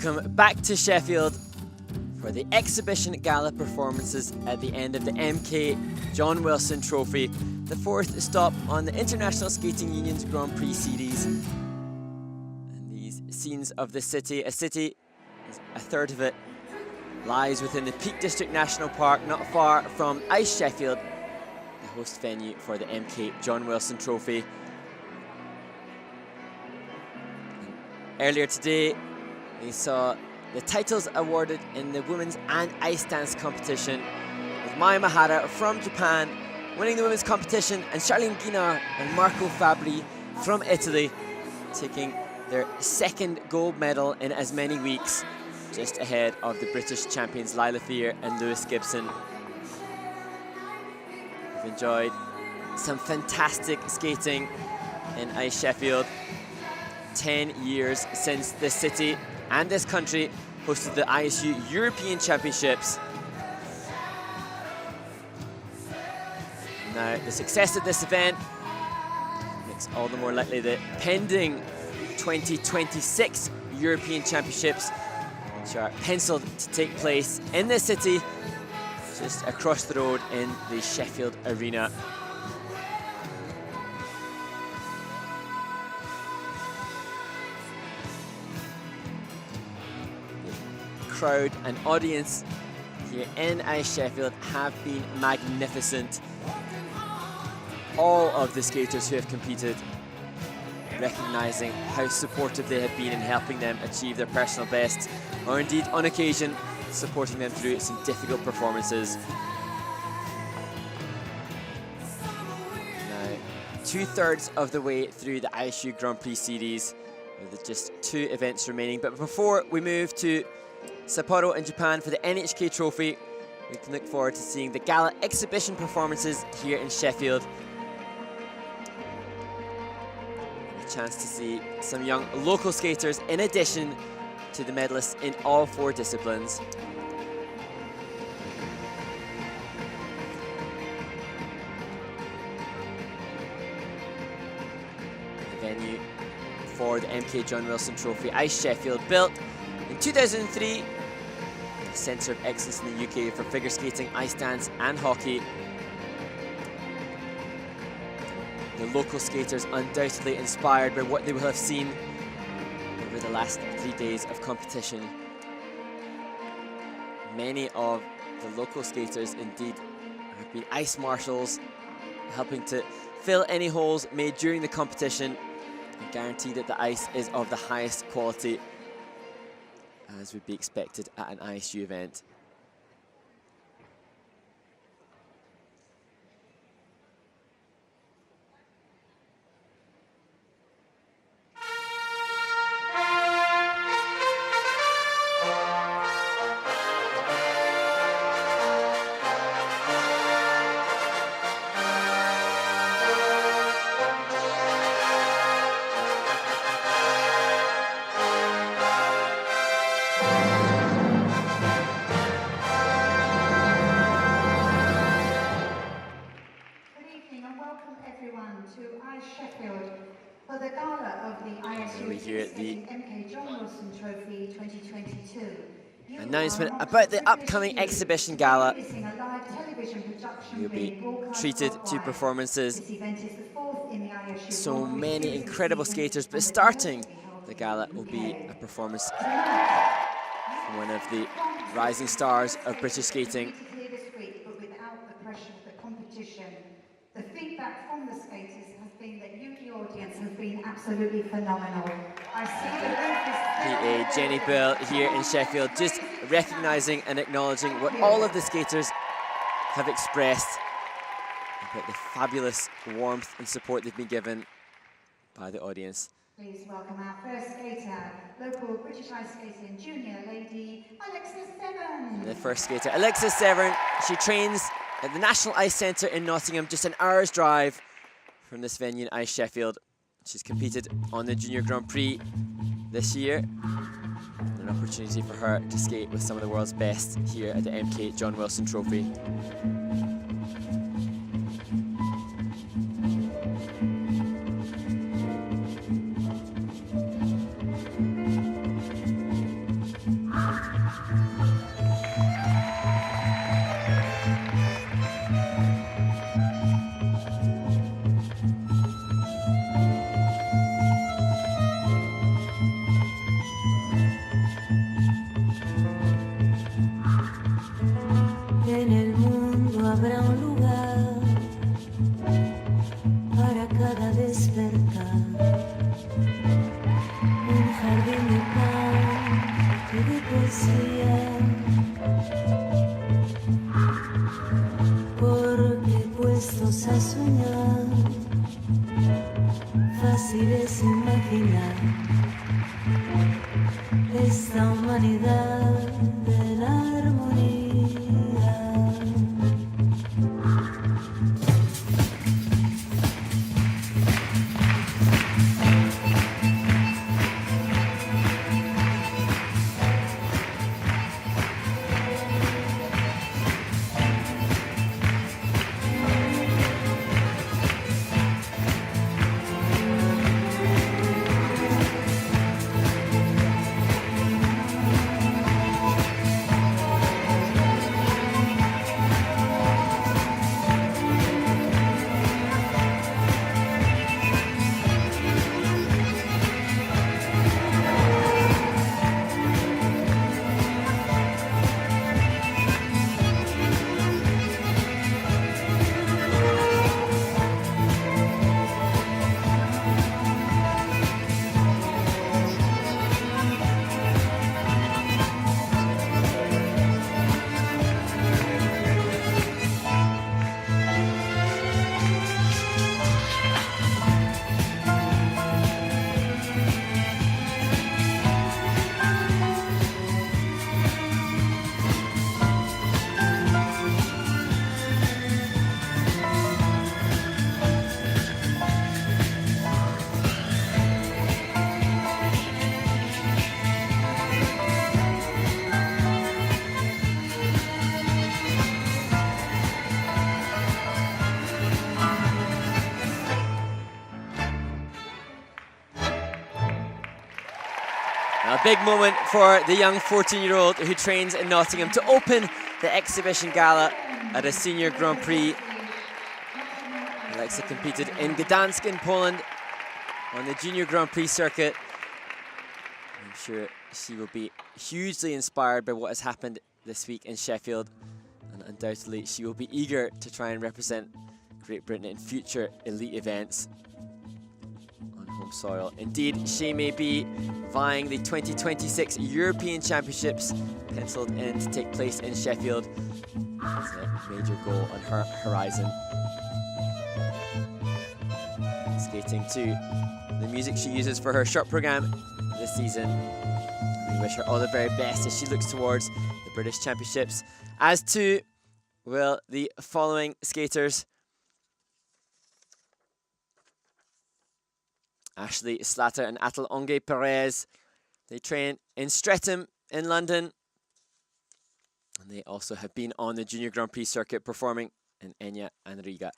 Welcome back to Sheffield for the exhibition gala performances at the end of the MK John Wilson Trophy, the fourth stop on the International Skating Union's Grand Prix series. And these scenes of the city, a city, a third of it lies within the Peak District National Park, not far from Ice Sheffield, the host venue for the MK John Wilson Trophy. And earlier today, we saw the titles awarded in the women's and ice dance competition, with Maya Mahara from Japan winning the women's competition, and Charlene Guinard and Marco Fabri from Italy taking their second gold medal in as many weeks, just ahead of the British champions Lila Fear and Lewis Gibson. We've enjoyed some fantastic skating in Ice Sheffield. 10 years since this city and this country hosted the ISU European Championships. Now, the success of this event makes all the more likely that pending 2026 European Championships, which are penciled to take place in this city, just across the road in the Sheffield Arena. Crowd and audience here in Ice Sheffield have been magnificent. All of the skaters who have competed recognising how supportive they have been in helping them achieve their personal bests, or indeed on occasion supporting them through some difficult performances. Now, 2/3 of the way through the ISU Grand Prix series, with just 2 events remaining. But before we move to Sapporo in Japan for the NHK Trophy, we can look forward to seeing the gala exhibition performances here in Sheffield. A chance to see some young local skaters in addition to the medalists in all 4 disciplines. The venue for the MK John Wilson Trophy, Ice Sheffield, built in 2003, the centre of excellence in the UK for figure skating, ice dance and hockey. The local skaters undoubtedly inspired by what they will have seen over the last 3 days of competition. Many of the local skaters indeed have been ice marshals, helping to fill any holes made during the competition and guarantee that the ice is of the highest quality, as would be expected at an ISU event. For the gala of the ISU we hear the MK John Wilson Trophy 2022. Announcement about the upcoming exhibition gala. You'll be treated to performances. So many incredible skaters, but starting the gala will be a performance from one of the rising stars of British skating. The feedback from the skaters has been that you, the audience, have been absolutely phenomenal. I see the roof is... PA Jenny Bill here in Sheffield, just recognising and acknowledging what all of the skaters have expressed about the fabulous warmth and support they've been given by the audience. Please welcome our first skater, local British ice skating junior lady, Alexis Severn. The first skater, Alexis Severn, she trains at the National Ice Centre in Nottingham, just an hour's drive from this venue in Ice Sheffield. She's competed on the Junior Grand Prix this year. An opportunity for her to skate with some of the world's best here at the MK John Wilson Trophy. poesía, porque puestos a soñar, fácil es imaginar esta humanidad de la armonía. A big moment for the young 14-year-old who trains in Nottingham to open the exhibition gala at a senior Grand Prix. Alexa competed in Gdansk in Poland on the junior Grand Prix circuit. I'm sure she will be hugely inspired by what has happened this week in Sheffield, and undoubtedly she will be eager to try and represent Great Britain in future elite events on home soil. Indeed, she may be vying the 2026 European Championships, penciled in to take place in Sheffield. That's a major goal on her horizon. Skating to the music she uses for her short programme this season. We wish her all the very best as she looks towards the British Championships. As to, well, the following skaters: Ashley Slatter and Atal Onge Perez. They train in Streatham in London. And they also have been on the Junior Grand Prix circuit performing in Enya and Riga.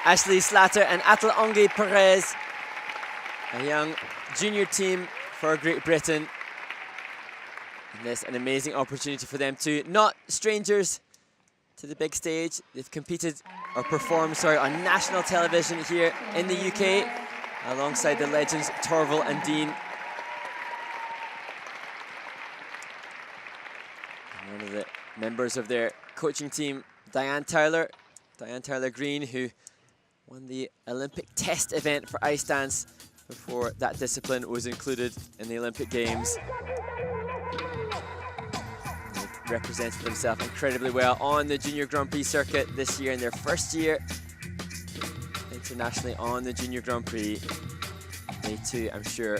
Ashley Slatter and Atlongi Perez, a young junior team for Great Britain. And this an amazing opportunity for them too. Not strangers to the big stage. They've competed or performed, on national television here in the UK alongside the legends Torval and Dean. And one of the members of their coaching team, Diane Tyler Green, who won the Olympic test event for ice dance before that discipline was included in the Olympic Games. They represented themselves incredibly well on the Junior Grand Prix circuit this year in their first year internationally on the Junior Grand Prix. They too, I'm sure,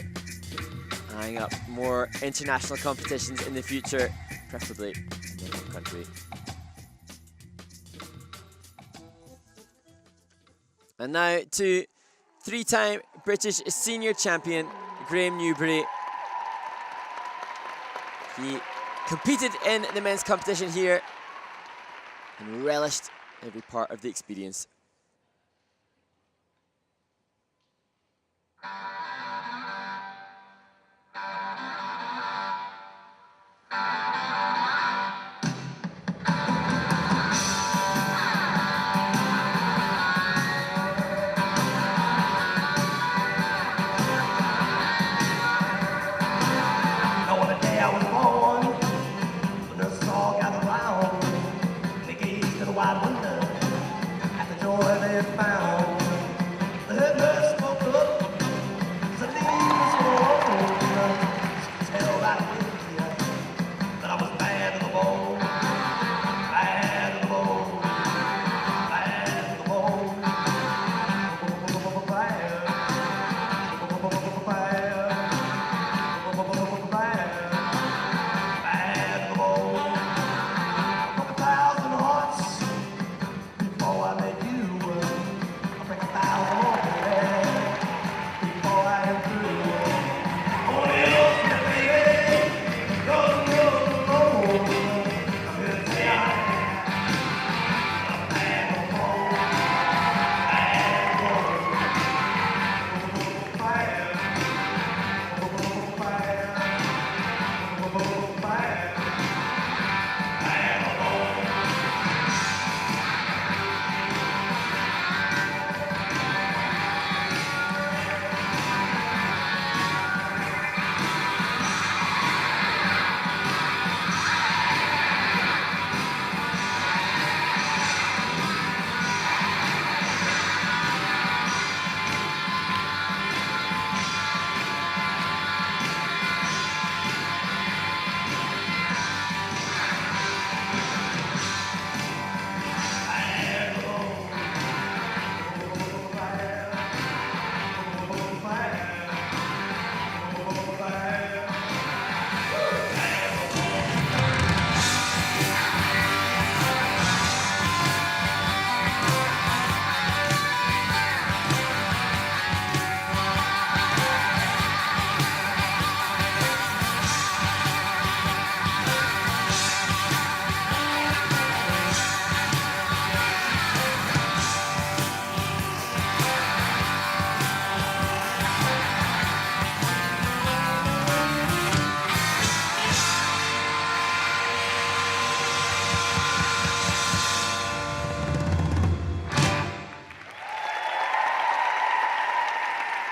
eyeing up more international competitions in the future, preferably in their home country. And now to three-time British senior champion, Graham Newbury. He competed in the men's competition here and relished every part of the experience.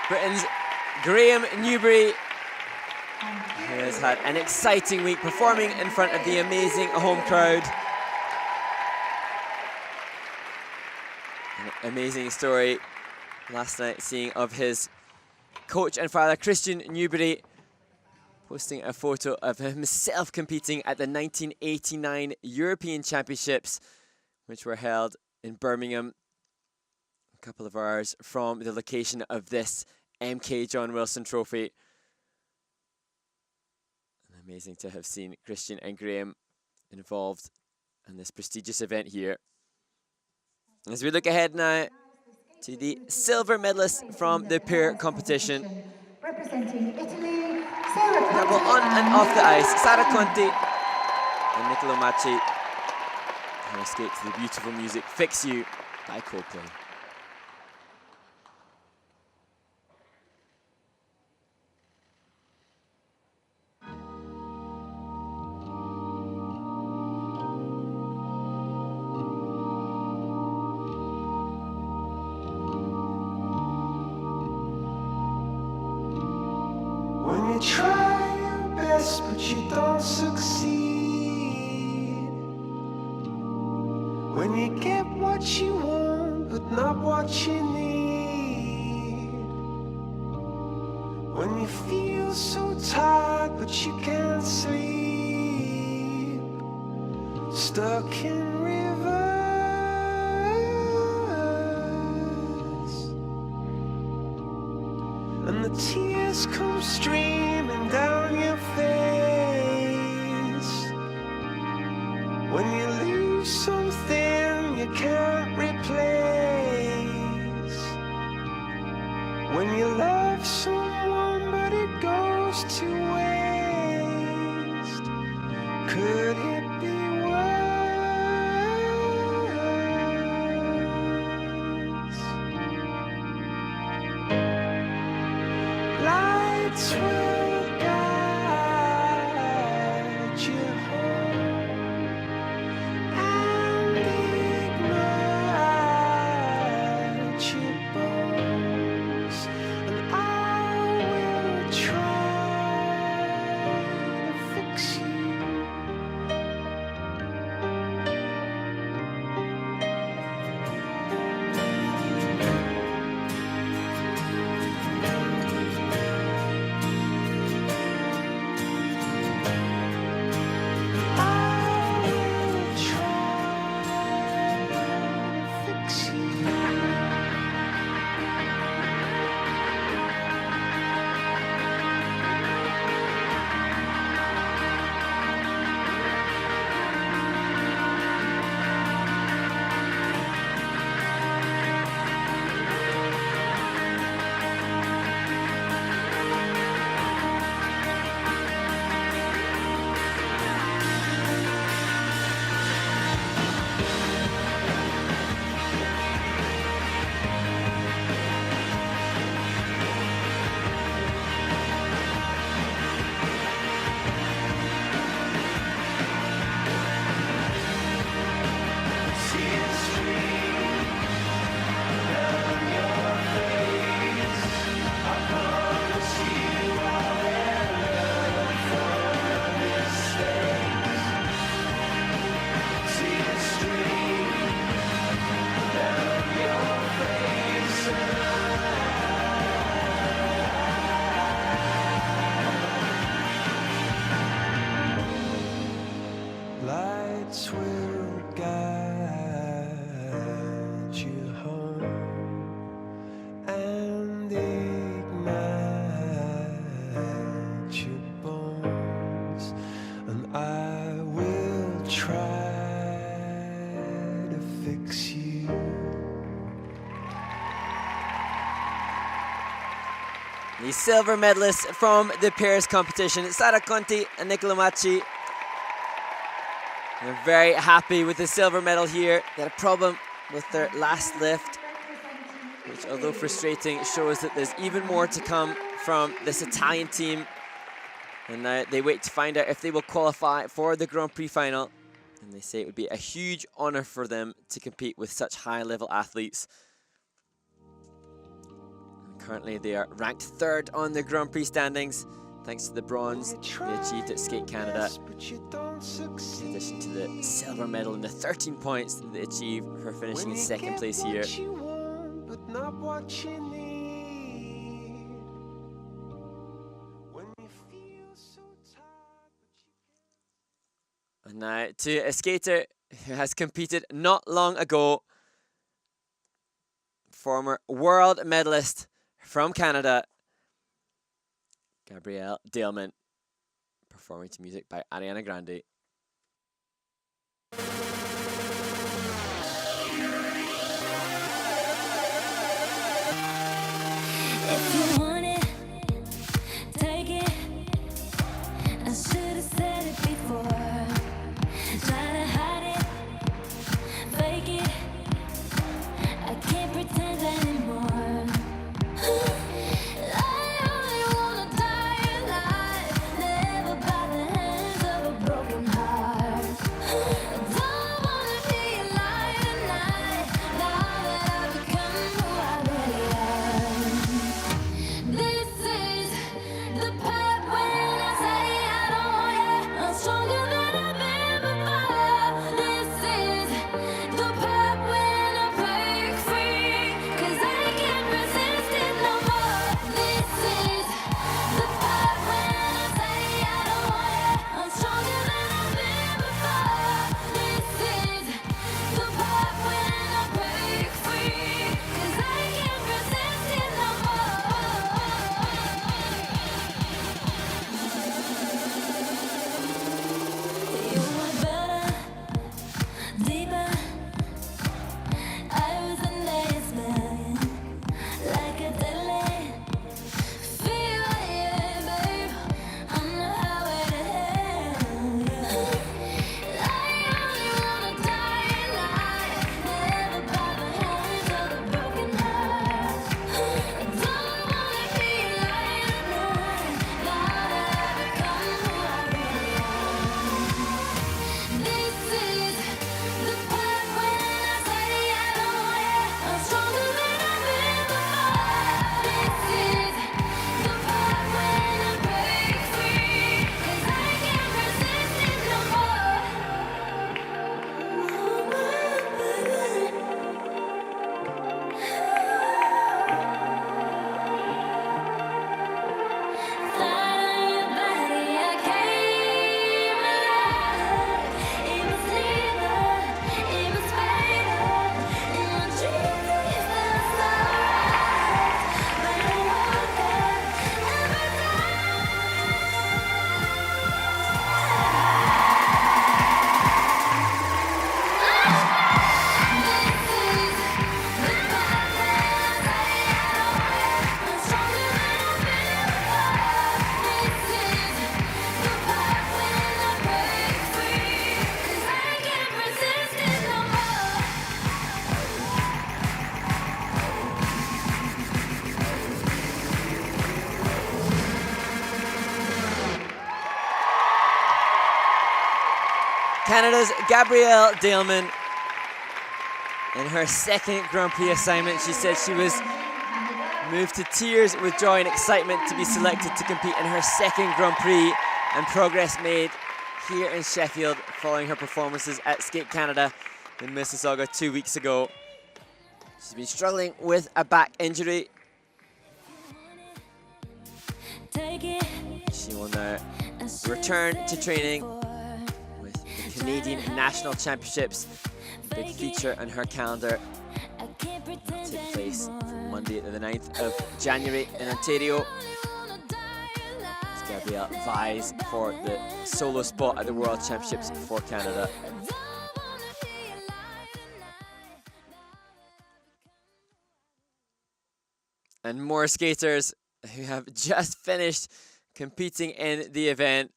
Britain's Graham Newbury, who has had an exciting week performing in front of the amazing home crowd. An amazing story last night, seeing of his coach and father, Christian Newbury, posting a photo of himself competing at the 1989 European Championships, which were held in Birmingham, a couple of hours from the location of this MK John Wilson Trophy. And amazing to have seen Christian and Graham involved in this prestigious event here. As we look ahead now to the silver medalists from the pair competition. Representing Italy, Sarah Conti Double on and off the ice, Sara Conti and Nicola Macci. And escape to the beautiful music Fix You by Coldplay. you try your best but you don't succeed, when you get what you want but not what you need, when you feel so tired but you can't sleep, stuck in rivers, and the tears come streaming down your face, when you lose something you can't replace, when you love someone but it goes to waste, could it be worse? Lights will guide you home and ignite your bones, and I will try to fix you. I will try to fix you. Lights will guide you home and ignite your bones, and I will try to fix you. The silver medalists from the pairs competition, Sara Conti and Nicola Macci. They're very happy with the silver medal here. They had a problem with their last lift, which, although frustrating, shows that there's even more to come from this Italian team. And now they wait to find out if they will qualify for the Grand Prix final. And they say it would be a huge honor for them to compete with such high-level athletes. Currently, they are ranked 3rd on the Grand Prix standings, thanks to the bronze they achieved at Skate Canada, in addition to the silver medal and the 13 points that they achieved for finishing in 2nd place here. And now to a skater who has competed not long ago, former world medalist from Canada, Gabrielle Daleman, performing to music by Ariana Grande. If you want it, take it. I should have said it before. Try to hide it, fake it. I can't pretend anymore. I only wanna die alive, never by the hands of a broken heart. Canada's Gabrielle Daleman, in her second Grand Prix assignment, she said she was moved to tears with joy and excitement to be selected to compete in her second Grand Prix, and progress made here in Sheffield following her performances at Skate Canada in Mississauga 2 weeks ago. She's been struggling with a back injury. She will now return to training with the Canadian National Championships. Big feature on her calendar. It'll take place from Monday the 9th of January in Ontario. As Gabrielle vies for the solo spot at the World Championships for Canada. And more skaters who have just finished competing in the event.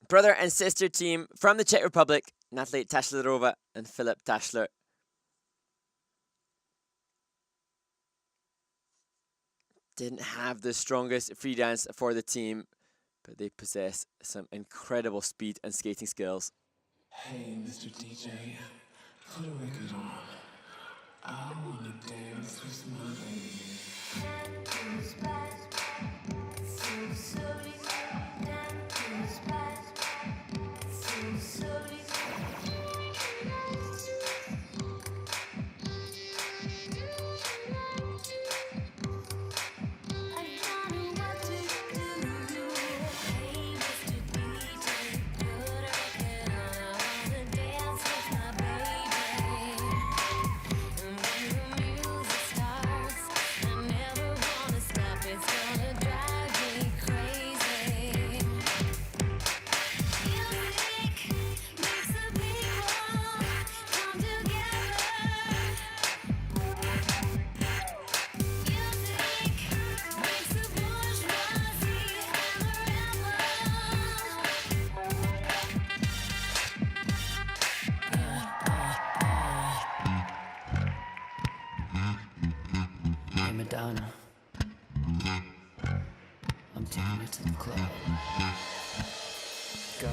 Brother and sister team from the Czech Republic, Natalie Tašlerová and Filip Tašler. Didn't have the strongest free dance for the team, but they possess some incredible speed and skating skills. Hey, Mr. DJ, put a record on. I wanna dance with my baby. Madonna, I'm taking you to the club. Go.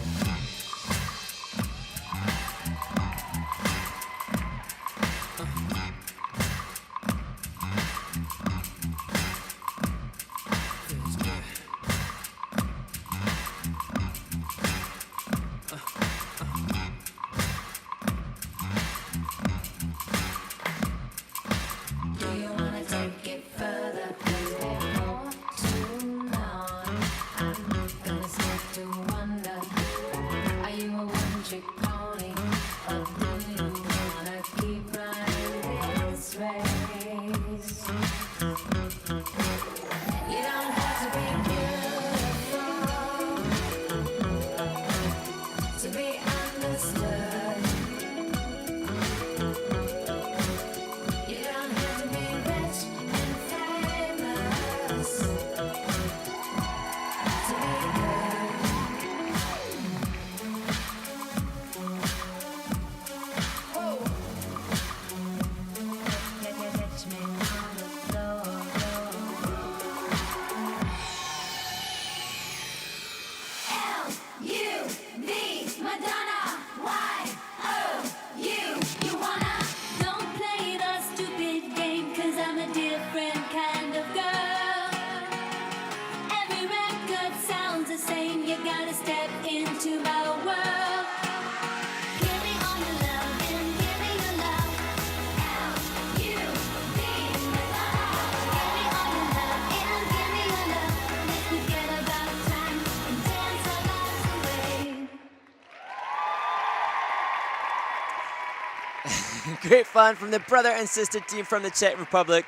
Great fun from the brother and sister team from the Czech Republic,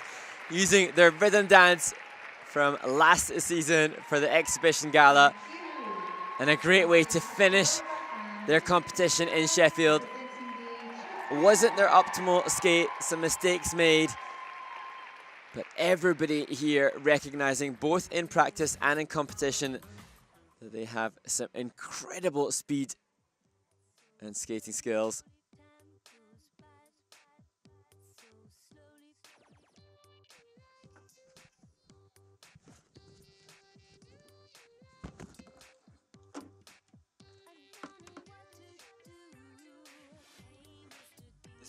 using their rhythm dance from last season for the exhibition gala. And a great way to finish their competition in Sheffield. Wasn't their optimal skate, some mistakes made, but everybody here recognizing both in practice and in competition that they have some incredible speed and skating skills.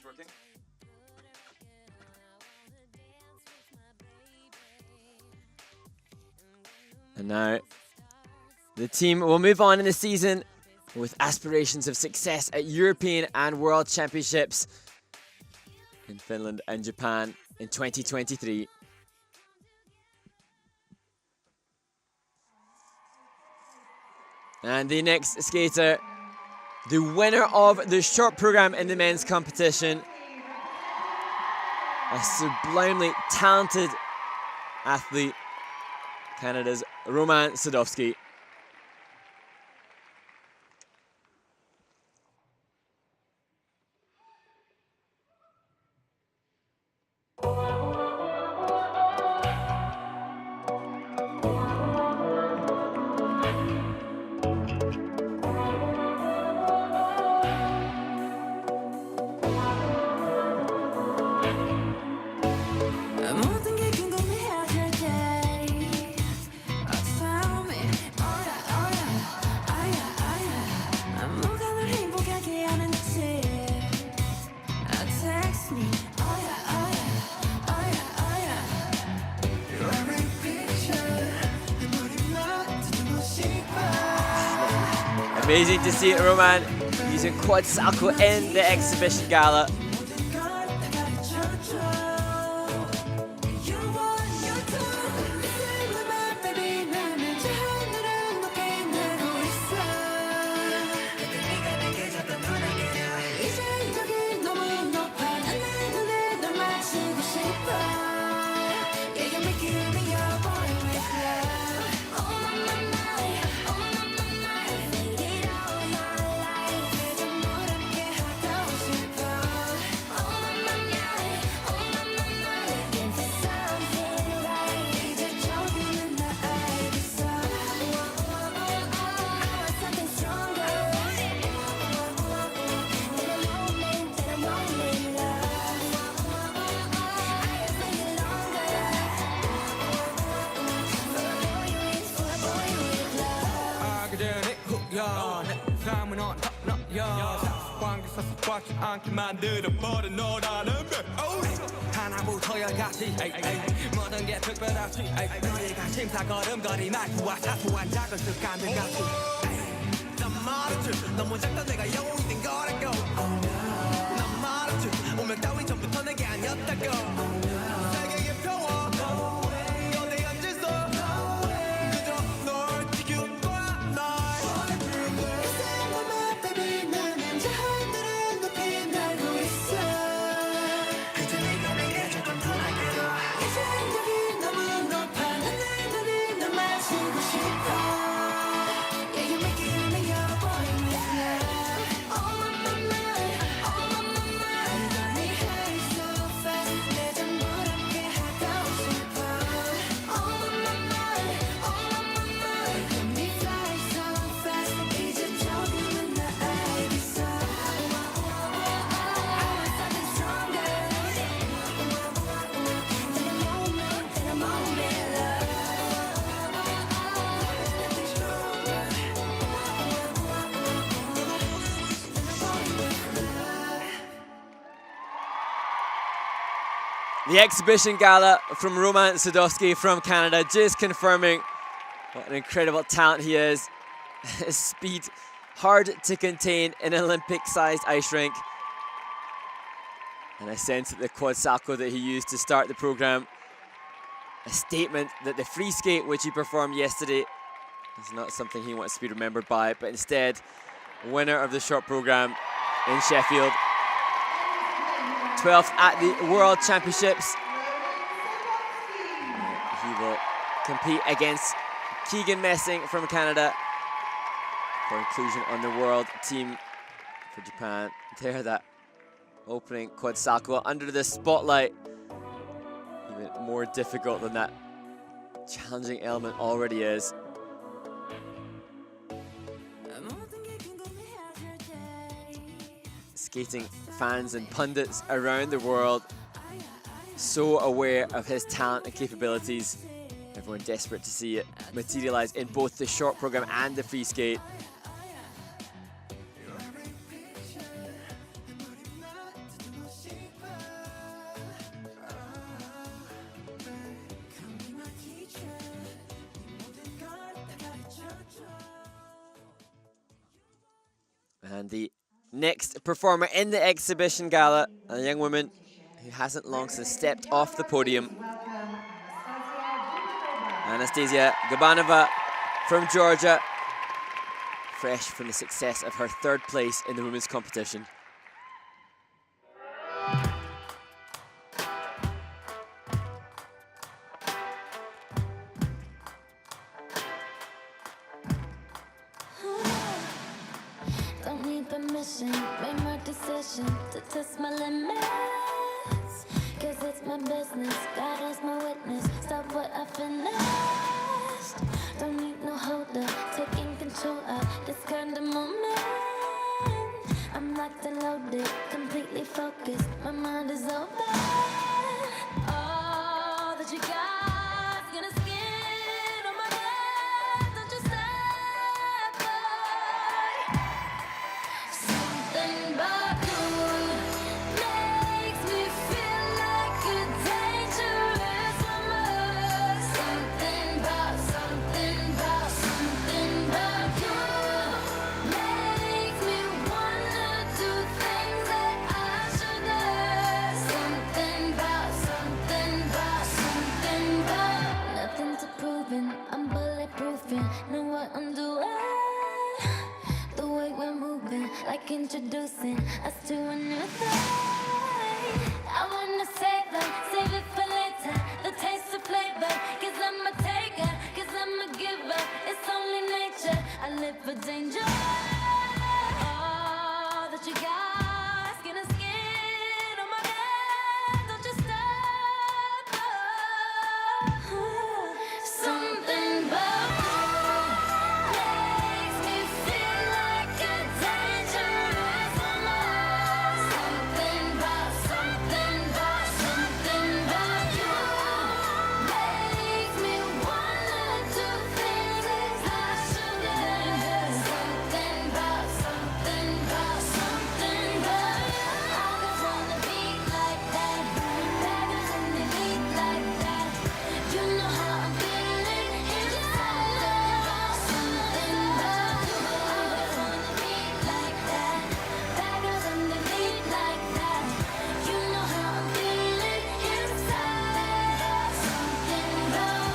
it's working. And now the team will move on in the season with aspirations of success at European and World Championships in Finland and Japan in 2023. And the next skater, the winner of the short program in the men's competition, a sublimely talented athlete, Canada's Roman Sadowski. Amazing to see Roman using quad salto in the exhibition gala. 하나부터야 같이 모든 게 특별하지 너희가 심사 걸음걸이 말투와 사소한 작은 습관들 같이 난 말했지 너무 작다 내가 영웅이 된 거라고 난 말했지 운명 따윈 전부터 내게 아니었다고 세계의 평화 어디 앉아서 그저 널 지킬 거야 날 baby 나는 저 하늘을 높이 날고 있어 그저 네가 내게 줬던 불안해도 이제 여기 너무 높아 하늘들이 널 마시고 싶어 Yeah you make me your boy with love Oh my mind 네 high so fast 내 전부 함께 하고 싶어 Oh my mind let me fly so fast 이제 조금은 나 알겠어 I want something stronger in a moment love nothing stronger The exhibition gala from Roman Sadowski from Canada, just confirming what an incredible talent he is. His speed, hard to contain in an Olympic-sized ice rink. And I sense that the quad salto that he used to start the program, a statement that the free skate which he performed yesterday is not something he wants to be remembered by, but instead, winner of the short program in Sheffield. 12th at the World Championships. He will compete against Keegan Messing from Canada for inclusion on the world team for Japan. There, that opening quad salto under the spotlight. Even more difficult than that challenging element already is. Skating fans and pundits around the world so aware of his talent and capabilities. Everyone desperate to see it materialize in both the short program and the free skate. And the next performer in the exhibition gala, a young woman who hasn't long since stepped off the podium. Anastasia Gabanova from Georgia, fresh from the success of her third place in the women's competition. Don't need permission, made my decision to test my limits. Cause it's my business, God is my witness. Stop what I finished. Don't need no holder, taking control of this kind of moment. I'm locked and loaded, completely focused. My mind is open. All that you got is gonna skin on my neck. Don't you stop, boy. Something about you makes me feel like a dangerous woman. Something about you makes me wanna do things that I shouldn't. Something about nothing to proving. I'm bulletproofing, know what I'm doing. The way we're moving, like introducing us to a new thing. I wanna save it for later. The taste of flavor, cause I'm a taker, cause I'm a giver. It's only nature, I live for danger. All that you got, skin and skin on my neck. Don't you stop, something about makes me feel like a dangerous woman. Something about you makes me wanna do things I shouldn't. Something about I just wanna be like that. Daggers in the heat like that. You know how I'm feeling inside. Something about you. I just wanna be like that. Daggers in the heat like that. You know how I'm feeling inside. Something about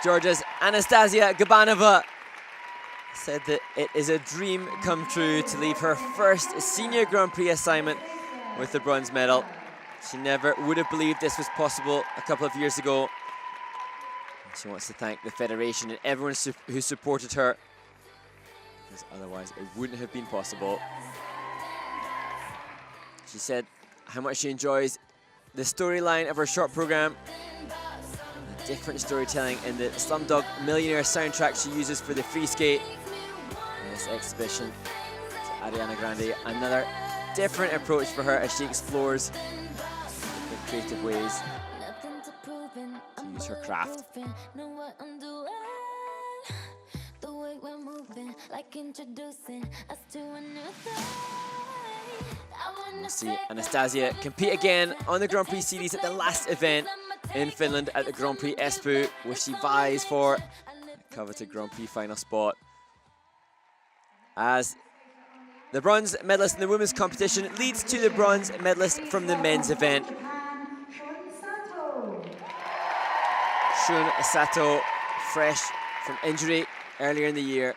Georgia's Anastasia Gabanova said that it is a dream come true to leave her first senior Grand Prix assignment with the bronze medal. She never would have believed this was possible a couple of years ago. She wants to thank the Federation and everyone who supported her, because otherwise it wouldn't have been possible. She said how much she enjoys the storyline of her short program, the different storytelling in the Slumdog Millionaire soundtrack she uses for the free skate. In this exhibition, to Ariana Grande, another different approach for her as she explores the creative ways to use her craft. We'll see Anastasia compete again on the Grand Prix series at the last event in Finland at the Grand Prix Espoo, where she vies for a coveted Grand Prix final spot. As the bronze medalist in the women's competition leads to the bronze medalist from the men's event. Shun Sato, fresh from injury earlier in the year.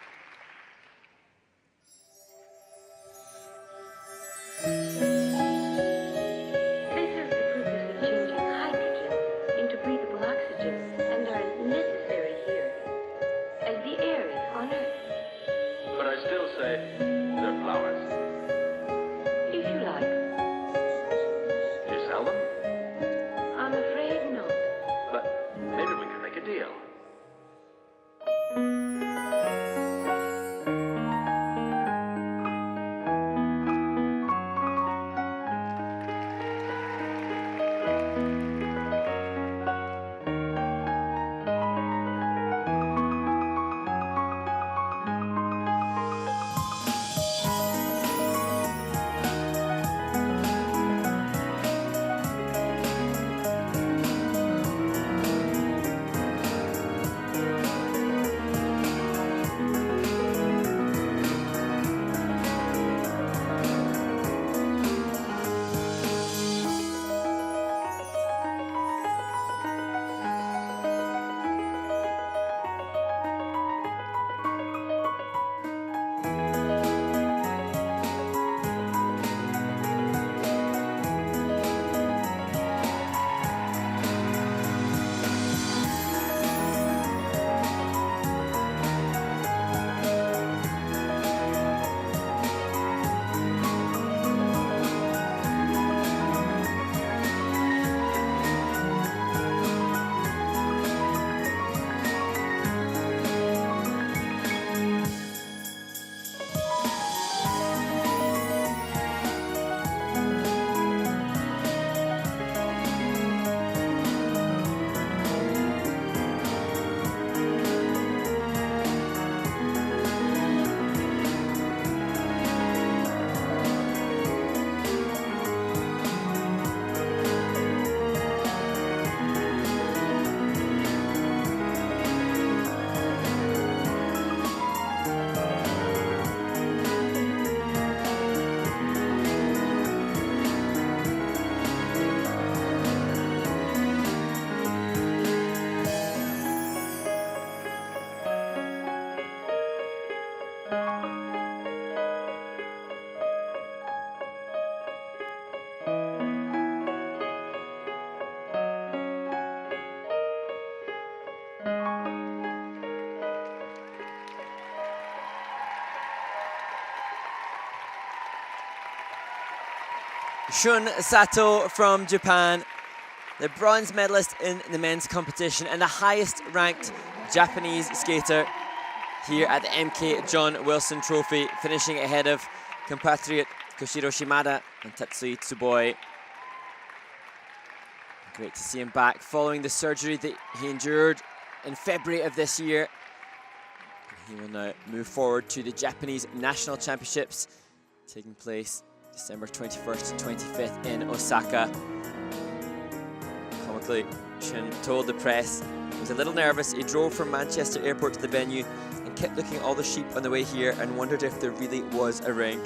Shun Sato from Japan, the bronze medalist in the men's competition and the highest ranked Japanese skater here at the MK John Wilson Trophy, finishing ahead of compatriot Koshiro Shimada and Tatsui Tsuboi. Great to see him back following the surgery that he endured in February of this year. He will now move forward to the Japanese National Championships, taking place December 21st to 25th in Osaka. Comically, Shun told the press he was a little nervous. He drove from Manchester Airport to the venue and kept looking at all the sheep on the way here and wondered if there really was a rink.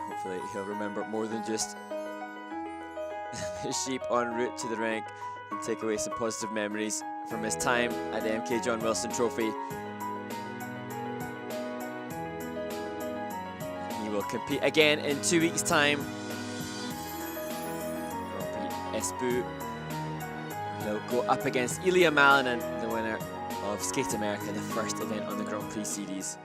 Hopefully he'll remember more than just the sheep en route to the rink and take away some positive memories from his time at the MK John Wilson Trophy. He will compete again in 2 weeks' time. Grand Prix Espoo. He'll go up against Ilya Malinin, the winner of Skate America, the first event on the Grand Prix series.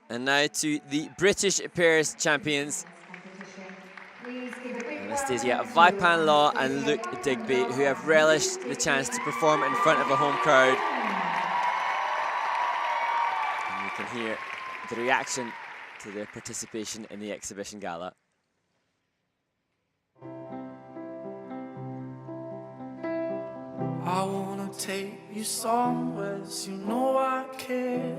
And now to the British pairs champions. Anastasia Vaipan-Law and Luke Digby, who have relished the chance to perform in front of a home crowd. And you can hear the reaction to their participation in the exhibition gala. I wanna take you somewhere, you know I care,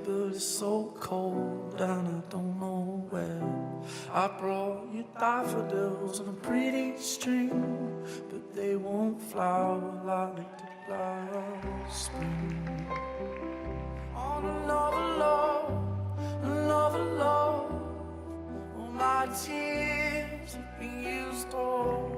but it's so cold and I don't know where. I brought you daffodils on a pretty string, but they won't flower like the last spring. On another love, all my tears have been used all.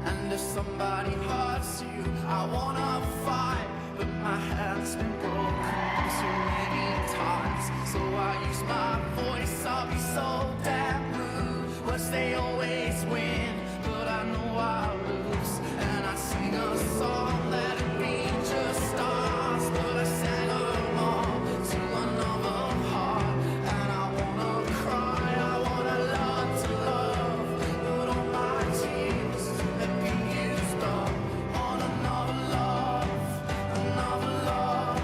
And if somebody hurts you, I wanna fight, but my hand's been broken so many times. So I use my voice, I'll be so damn rude. But they always win, but I know I'll lose. And I sing a song that it be just stars, but I sang along to another heart. And I wanna cry, I wanna learn to love, but all my tears have been used up on another love, another love.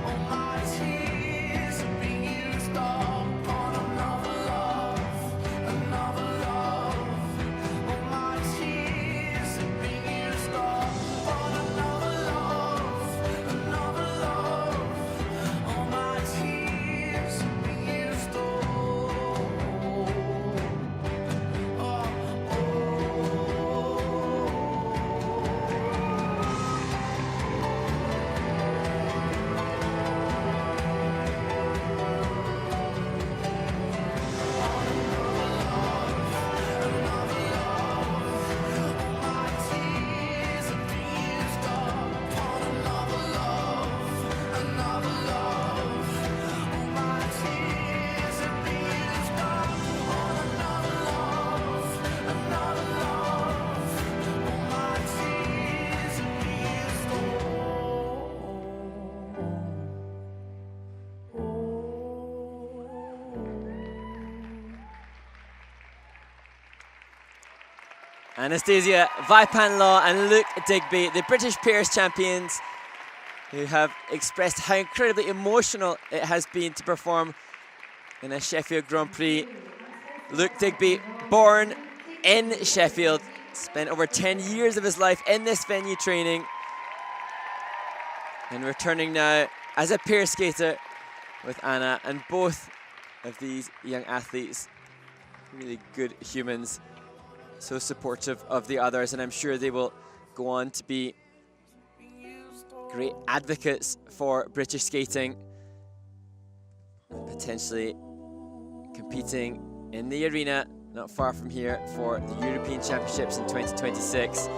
All my tears have been used up on another love, another love. All my tears have been used up on another love, another love. All my tears have been used up. Anastasia Vaipan-Law and Luke Digby, the British pairs champions, who have expressed how incredibly emotional it has been to perform in a Sheffield Grand Prix. Luke Digby, born in Sheffield, spent over 10 years of his life in this venue training, and returning now as a pair skater with Anna. And both of these young athletes, really good humans, so supportive of the others, and I'm sure they will go on to be great advocates for British skating, potentially competing in the arena, not far from here, for the European Championships in 2026.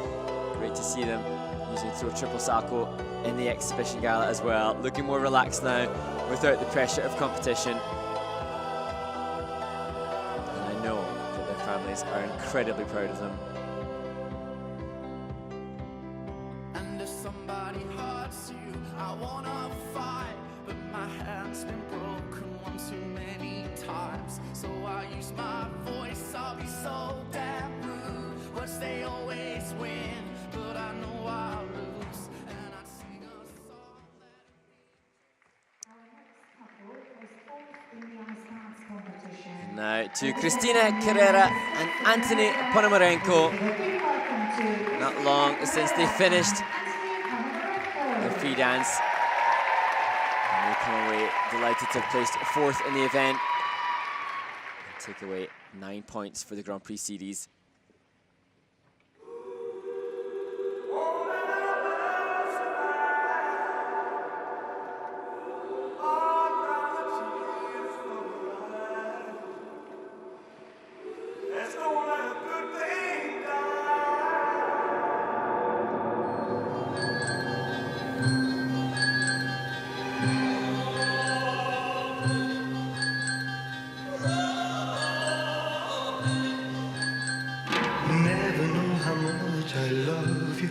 Great to see them using throw triple salto in the exhibition gala as well. Looking more relaxed now without the pressure of competition. And I know that their families are incredibly proud of them. And if somebody hurts you, I wanna fight, but my hand's been broken one too many times. So I use my voice, I'll be so damn rude. Words they always win, but I know I'll lose. And I sing a song that Our next couple was fourth in the ice dance competition. Now to Christina Carrera and Anthony Ponomarenko. A big welcome to Not long since they finished their free dance. And they come away delighted to have placed fourth in the event. And take away 9 points for the Grand Prix series. Never know how much I love you.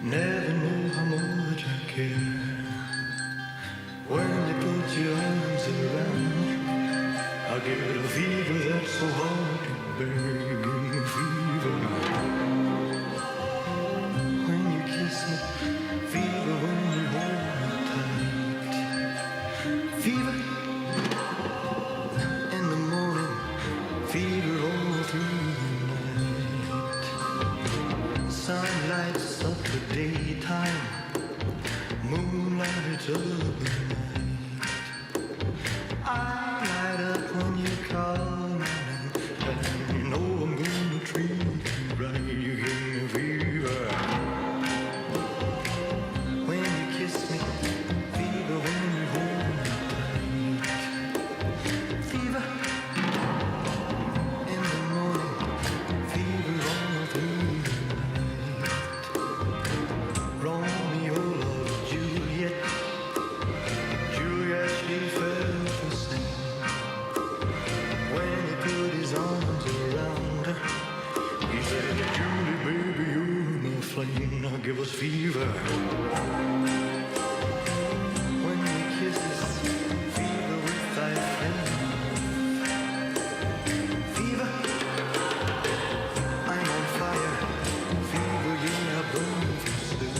Never know how much I care. When you put your arms around me, I get a fever that's so hard to bear. Give me fever. When you kiss me, fever when you hold me tight. Fever in the morning, fever all through the night. Sun lights up the daytime, moonlight lights up the night. I light up when you call my name, and you know I'm gonna treat you right. You give me fever when you kiss me, fever when you hold me tight. Fever in the morning, fever all through the night. Romeo loved Juliet, Juliet she felt the same. When he put his arms around her, he said, Julie, baby, you're my flame. Now give us fever. When we kisses, fever with thy flame. Fever, I'm on fire. Fever, yeah, I burn for six.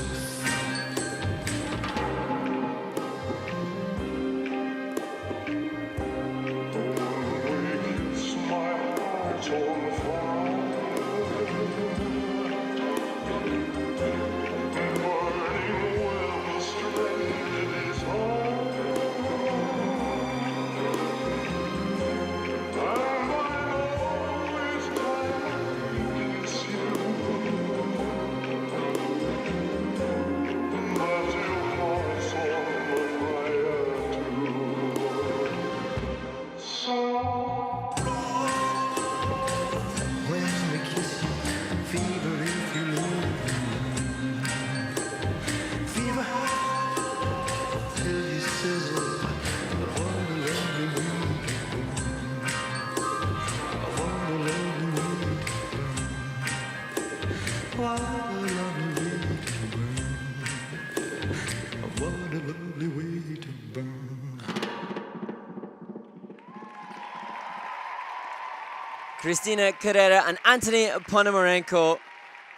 When we kiss you, fever if you love me. Fever till you sizzle. What a lovely way to burn. What a lovely way to burn. What a lovely way to burn. What a lovely way to burn. Christina Carrera and Anthony Ponomarenko,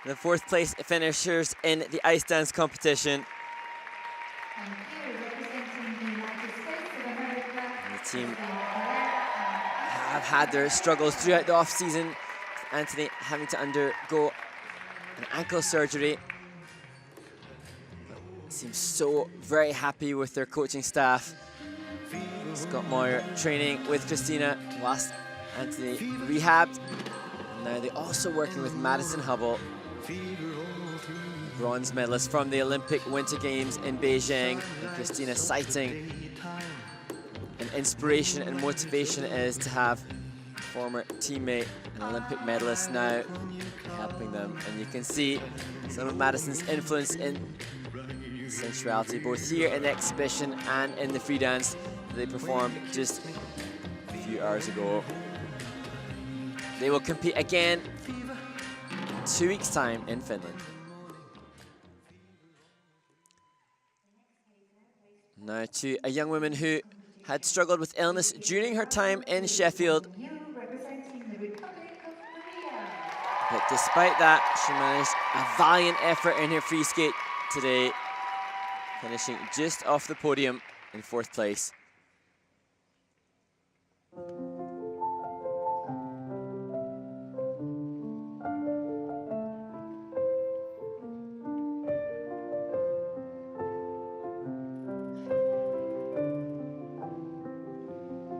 the fourth place finishers in the ice dance competition. And here representing the United States of America. The team is the have had their struggles throughout the off-season. Anthony having to undergo an ankle surgery. Seems so very happy with their coaching staff. Scott Moyer training with Christina whilst Anthony rehabbed. And now they're also working with Madison Hubble, bronze medalist from the Olympic Winter Games in Beijing. And Christina citing an inspiration and motivation is to have former teammate and Olympic medalist now, helping them. And you can see some of Madison's influence in sensuality, both here in the exhibition and in the free dance that they performed just a few hours ago. They will compete again in 2 weeks' time in Finland. Now to a young woman who had struggled with illness during her time in Sheffield. But despite that, she managed a valiant effort in her free skate today, finishing just off the podium in 4th place.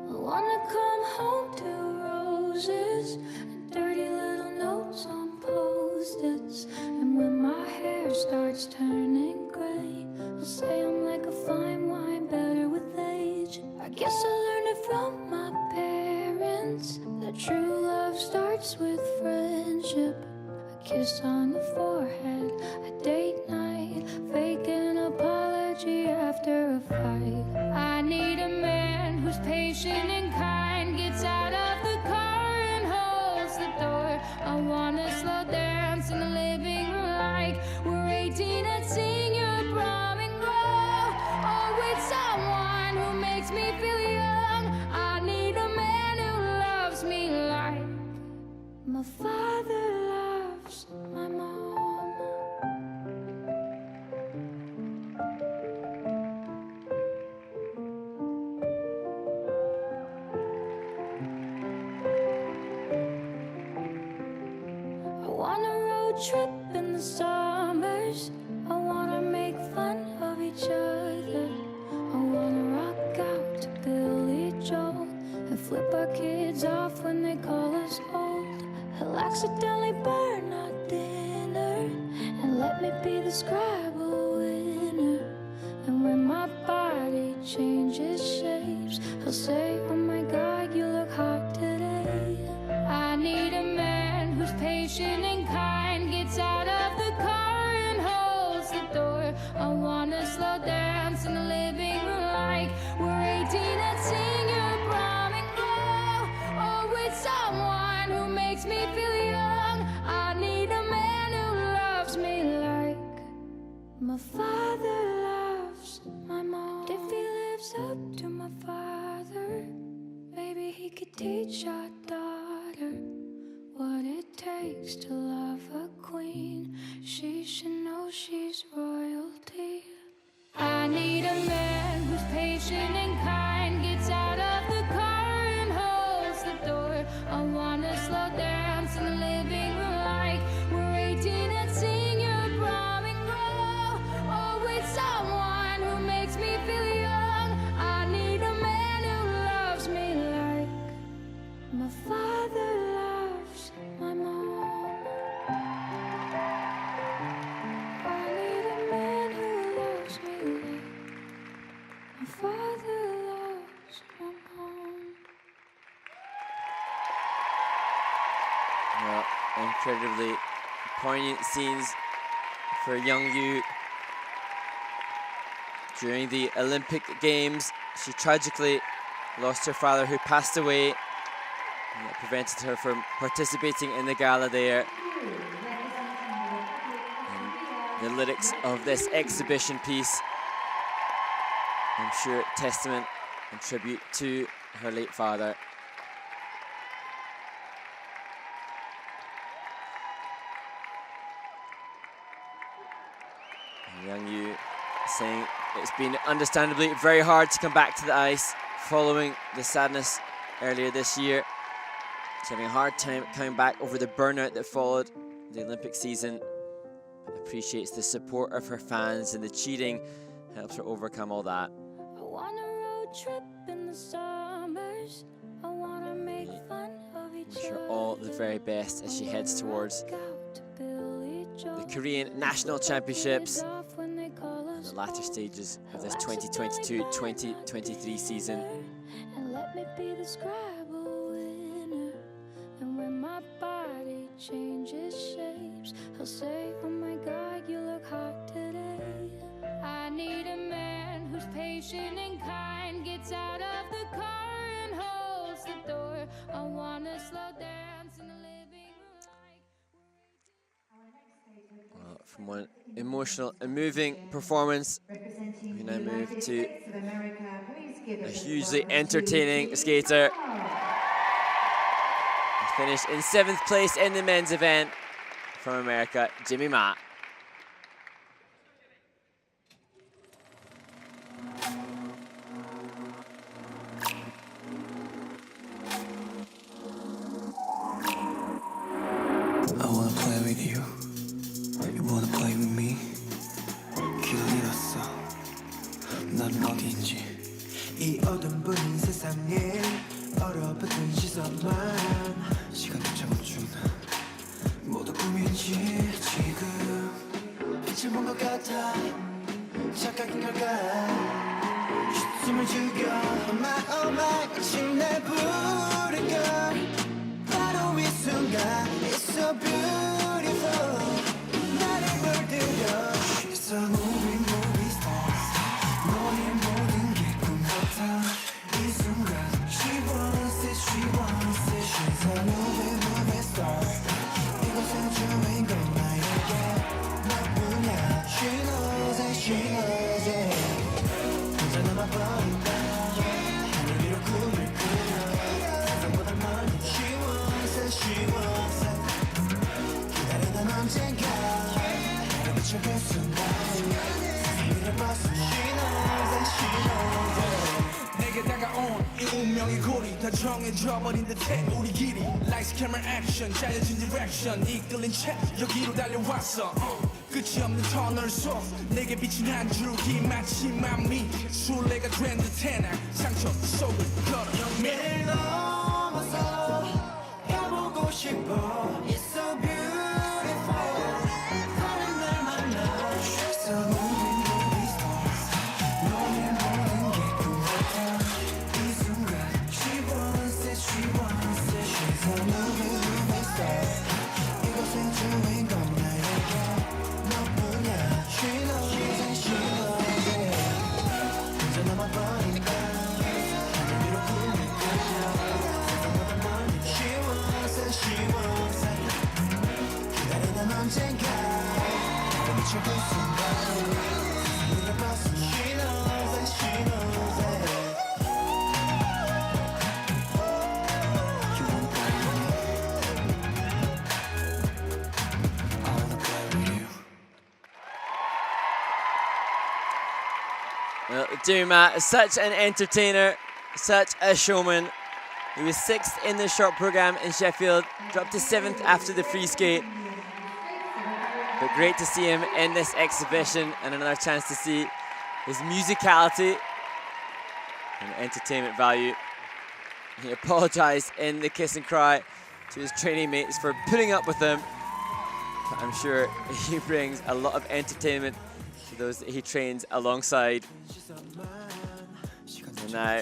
I wanna come home to roses and dirty little notes on post-its. And when my hair starts turning gray, I'll say I'm like a fine wine, better with age. I guess I learned it from my parents, that true love starts with friendship. A kiss on the forehead, a date night, fake an apology after a fight. I need a man who's patient and kind, gets out of the car and holds the door. I wanna slow dance in the living room like we're 18 and sing your prom and grow. Or with someone who makes me feel young. I need a man who loves me like my father loves my mom. I want a road trip in the summers. I wanna make fun of each other. I wanna rock out to Billy Joel and flip our kids off when they call us old. I'll accidentally burn our dinner and let me be the Scrabble winner. And when my body changes shapes, I'll say, oh my God, you look hot today. I need a man who's patient and kind, gets out of the car and holds the door. I wanna slow dance in the living room like we're 18 and sing your prom and grow. Or with someone who makes me feel young. I need a man who loves me like my father loves my mom. If he lives up to my father, maybe he could teach our daughter what it takes to love a queen. She should know she's royalty. I need a man who's patient and kind, gets out of the car and holds the door. I wanna slow dance in the living room like we're 18 and sing your prom and grow. Or with someone who makes me feel young. I need a man who loves me like my father loves my mom. I need a man who loves me like my father loves my mom. Well, incredibly poignant scenes for young Yu. During the Olympic Games, she tragically lost her father, who passed away, and that prevented her from participating in the gala there. And the lyrics of this exhibition piece, I'm sure, testament and tribute to her late father. And young Yu saying it's been understandably very hard to come back to the ice following the sadness earlier this year. She's having a hard time coming back over the burnout that followed the Olympic season. Appreciates the support of her fans, and the cheating helps her overcome all that. I want a road trip in the summers. I wanna make fun of each Wish other. her all the very best as she heads towards the Korean National Championships and the latter stages of this 2022-2023 season. And let me be the Scrabble winner. He'll say, oh my God, you look hot today. I need a man who's patient and kind, gets out of the car and holds the door. I wanna slow dance in the living room like Well, from one emotional and moving performance, we now move to a hugely entertaining skater. He finished in 7th place in the men's event from America, Jimmy Ma. I wanna play with you. You wanna play with me. 길을 잃었어. 넌 어딘지. 이 어둠 부는 세상에 얼어붙은 시선만 시간을 채워준 모두 꿈인지 지금 빛을 본 것 같아. 착각인 걸까? 숨을 죽여. Oh my, oh my. 마침 날 부른 걸. 바로 이 순간 It's so beautiful. 나를 물들여. It's a movie, movie stars. 너의 모든 게 꿈 같아. 이 순간 She wants it, she wants it. She's a movie, movie star. 이곳의 주인공 나에게 너뿐이야. She knows it, she knows it. 혼자 남아버린다. 하늘 위로 꿈을 꾸려. 세상보다 멀리 She wants it, she wants it. 기다리던 언젠가 나를 비춰 그 순간 세상을 벗어 She knows it, she knows it. 내게 다가온 이 운명의 고리 다 정해져버린 듯해 우리 길이 Lights, camera, action 짜여진 direction 이끌린 채 여기로 달려왔어 끝이 없는 터널 속 내게 비친 한 줄기 마치 맘이 술래가 된 듯해 난 상처 속을 걸어 매일 넘어서 가보고 싶어 It's so beautiful 다른 날 만나 She's a movie, movie stars 너의 모든 게 꿈 같아 이 순간 She wants it, she wants it She's a movie, movie star 이곳의 주인공 나에게 너뿐이야 She knows it, she knows it 혼자 남아버리니까 하늘 위로 꿈을 꾸려 세상보다 멀리 She wants it, she wants it 기다리던 언젠가 나를 비춰 그 순간 세상을 벗어 She knows it, she knows it You wanna play with me? I wanna play with you Well, Jimmy Ma is such an entertainer, such a showman. He was 6th in the short program in Sheffield, dropped to 7th after the free skate. But great to see him in this exhibition and another chance to see his musicality and entertainment value. He apologised in the kiss and cry to his training mates for putting up with him. But I'm sure he brings a lot of entertainment to those that he trains alongside. And now,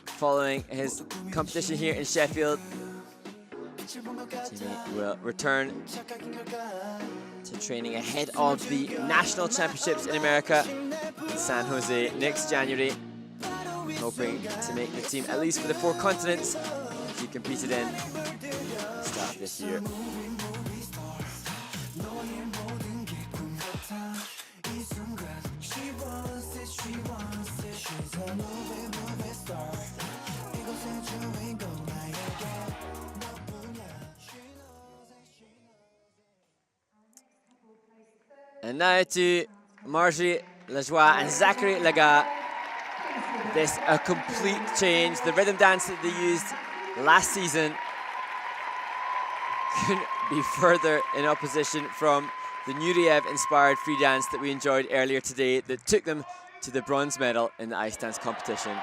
following his competition here in Sheffield, Jimmy will return to training ahead of the national championships in America in San Jose next January, hoping to make the team at least for the 4 continents which he competed in at the start of this year. And now to Marjorie Lajoie and Zachary Laga. This a complete change. The rhythm dance that they used last season couldn't be further in opposition from the Nureyev-inspired free dance that we enjoyed earlier today that took them to the bronze medal in the ice dance competition.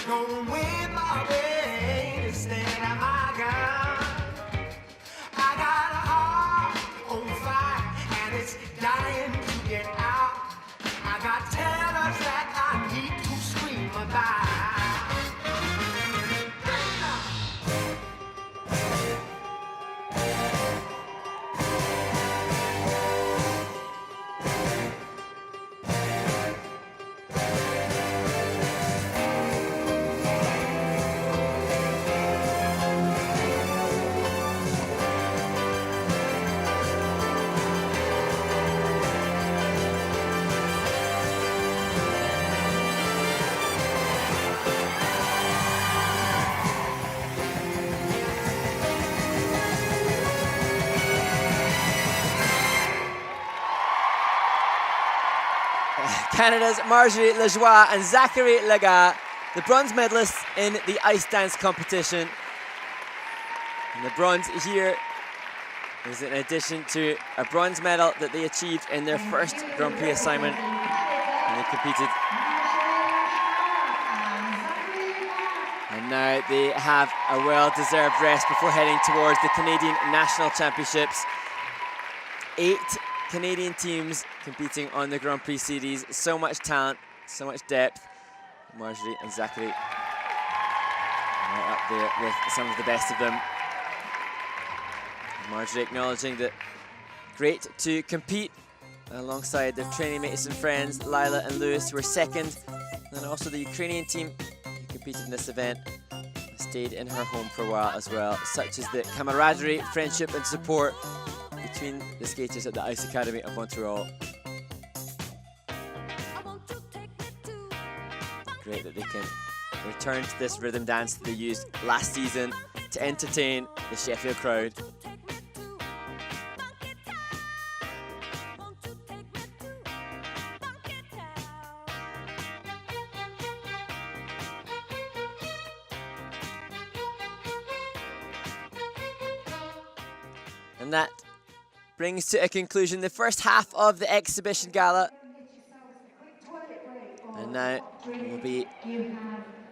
Gonna win my way instead of my gun. I got a heart on fire and it's dying to get out. I got terrors that I need to scream about. Canada's Marjorie Lajoie and Zachary Lagat, the bronze medalists in the ice dance competition. And the bronze here is in addition to a bronze medal that they achieved in their first Grand Prix assignment. And they competed. And now they have a well-deserved rest before heading towards the Canadian National Championships. 8 Canadian teams competing on the Grand Prix series. So much talent, so much depth. Marjorie and Zachary right up there with some of the best of them. Marjorie acknowledging that great to compete alongside their training mates and friends, Lila and Lewis, who were second. And also the Ukrainian team who competed in this event stayed in her home for a while as well. Such as the camaraderie, friendship and support between the skaters at the Ice Academy of Montreal. Great that they can return to this rhythm dance that they used last season to entertain the Sheffield crowd. And that brings to a conclusion the first half of the exhibition gala. And now we'll be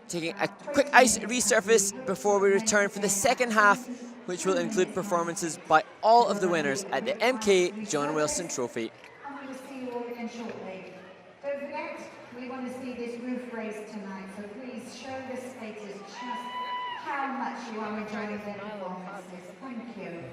taking a quick ice resurface before we return for the second half, which will include performances by all of the winners at the MK John Wilson Trophy. And we will see you all again shortly. Don't forget, we want to see this roof race tonight, so please show the skaters just how much you are enjoying their performances. Thank you.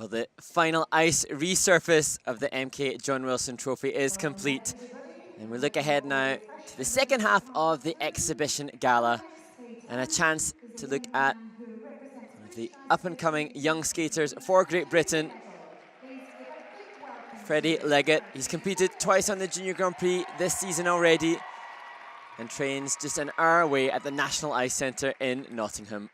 Well, the final ice resurface of the MK John Wilson Trophy is complete. And we look ahead now to the second half of the exhibition gala and a chance to look at one of the up-and-coming young skaters for Great Britain, Freddie Leggett. He's competed twice on the Junior Grand Prix this season already and trains just an hour away at the National Ice Centre in Nottingham.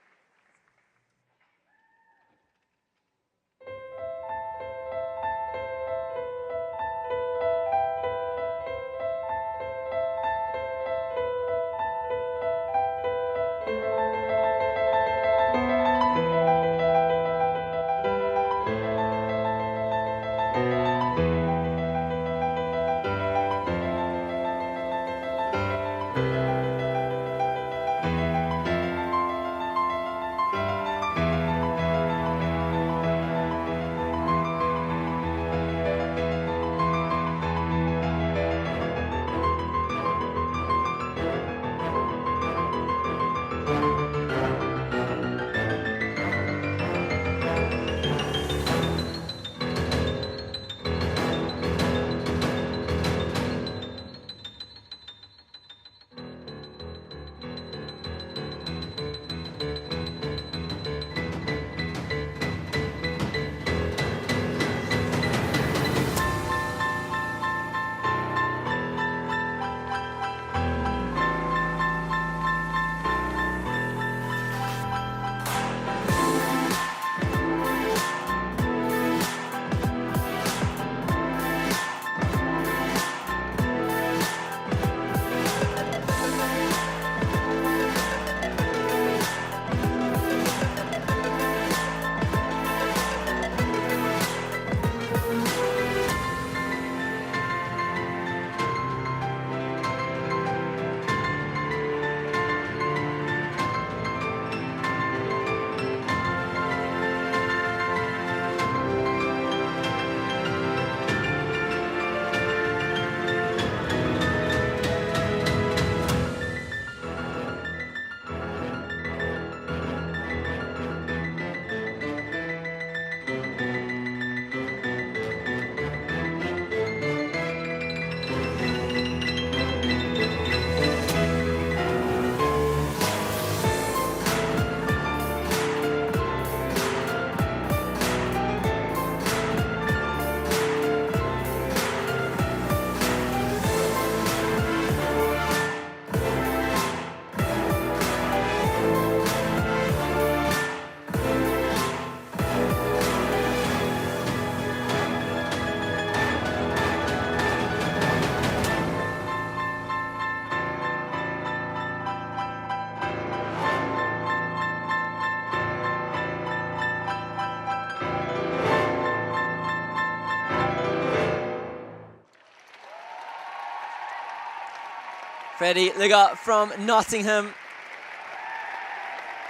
Freddie Leggett from Nottingham,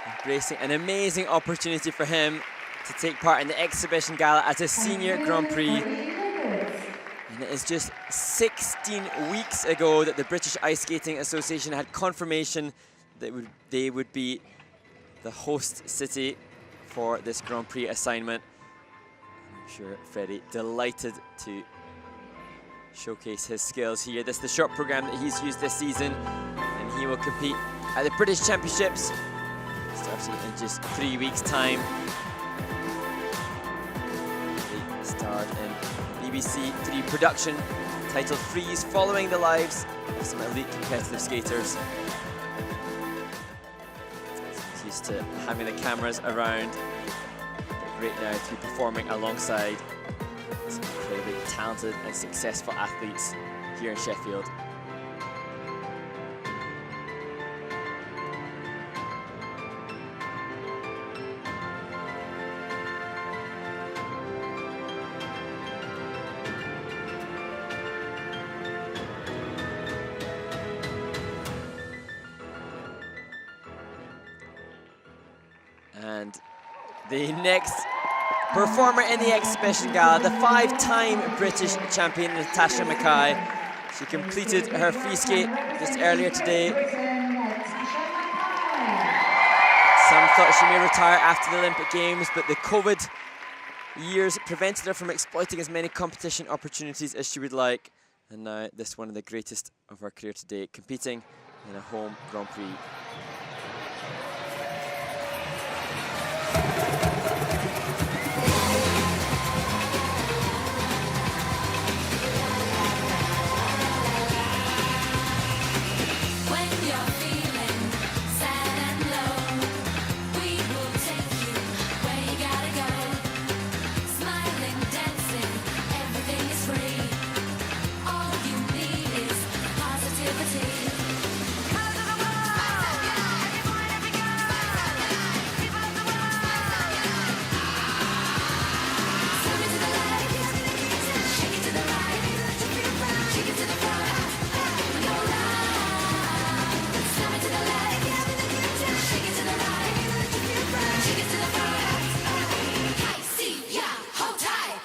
embracing an amazing opportunity for him to take part in the exhibition gala at a senior Grand Prix. And it is just 16 weeks ago that the British Ice Skating Association had confirmation that they would be the host city for this Grand Prix assignment. I'm sure Freddie delighted to showcase his skills here. This is the short program that he's used this season, and he will compete at the British Championships starting in just 3 weeks' time. They starred in BBC 3 production titled Freeze, following the lives of some elite competitive skaters. He's used to having the cameras around, but great now to be performing alongside some incredibly talented and successful athletes here in Sheffield. And the next performer in the exhibition gala, the 5-time British champion Natasha Mackay. She completed her free skate just earlier today. Some thought she may retire after the Olympic Games, but the COVID years prevented her from exploiting as many competition opportunities as she would like. And now this one of the greatest of her career to date, competing in a home Grand Prix. When you're feeling sad and low, we will take you where you gotta go. Smiling, dancing, everything is free. All you need is positivity. Colors of the world, every boy, every girl, people of the world. Swim into the light, shake it to the right, shake it to the front, go round. Swim into the light, shake it to the right, shake it to the front. Hi, see ya, hold tight.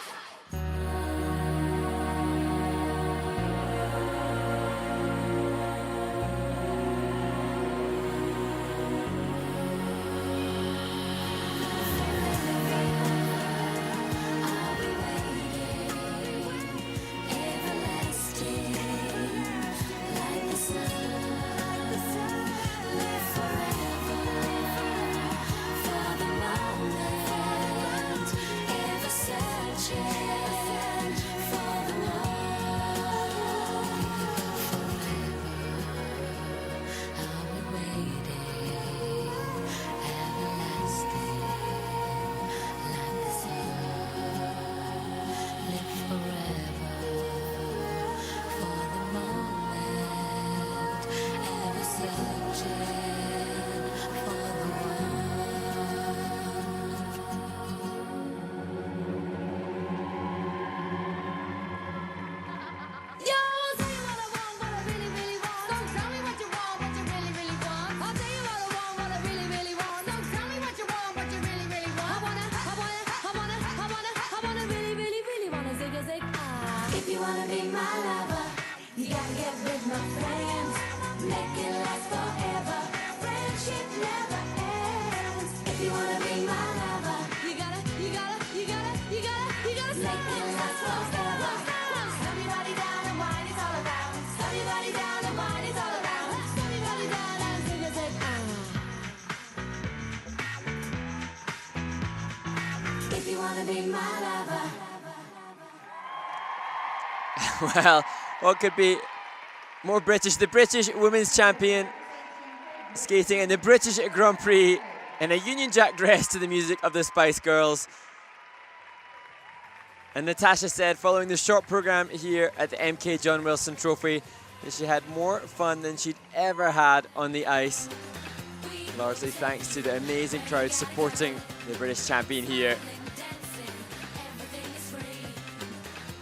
I'll be waiting, everlasting, like the sun. Live forever for the moment, ever searching for the one. I'll be waiting, everlasting, like the sun. Live forever for the moment, ever searching for the one. Yo, I'll tell you what I want, what I really, really want. So tell me what you want, what you really, really want. I'll tell you what I want, what I really, really want. So tell me what you want, what you really, really want. I wanna really, really, really wanna zig a zig. If you wanna be my lover, you gotta get with my friends. Make it last forever. Friendship never ends. If you wanna be my lover, you gotta make it last forever. Stop your body down and wine is all around. Stop your body down and wine is all around. Stop your body down and zig a zig. If you wanna be my lover. Well, what could be more British? The British women's champion skating in the British Grand Prix in a Union Jack dress to the music of the Spice Girls. And Natasha said, following the short program here at the MK John Wilson Trophy, that she had more fun than she'd ever had on the ice. Largely thanks to the amazing crowd supporting the British champion here.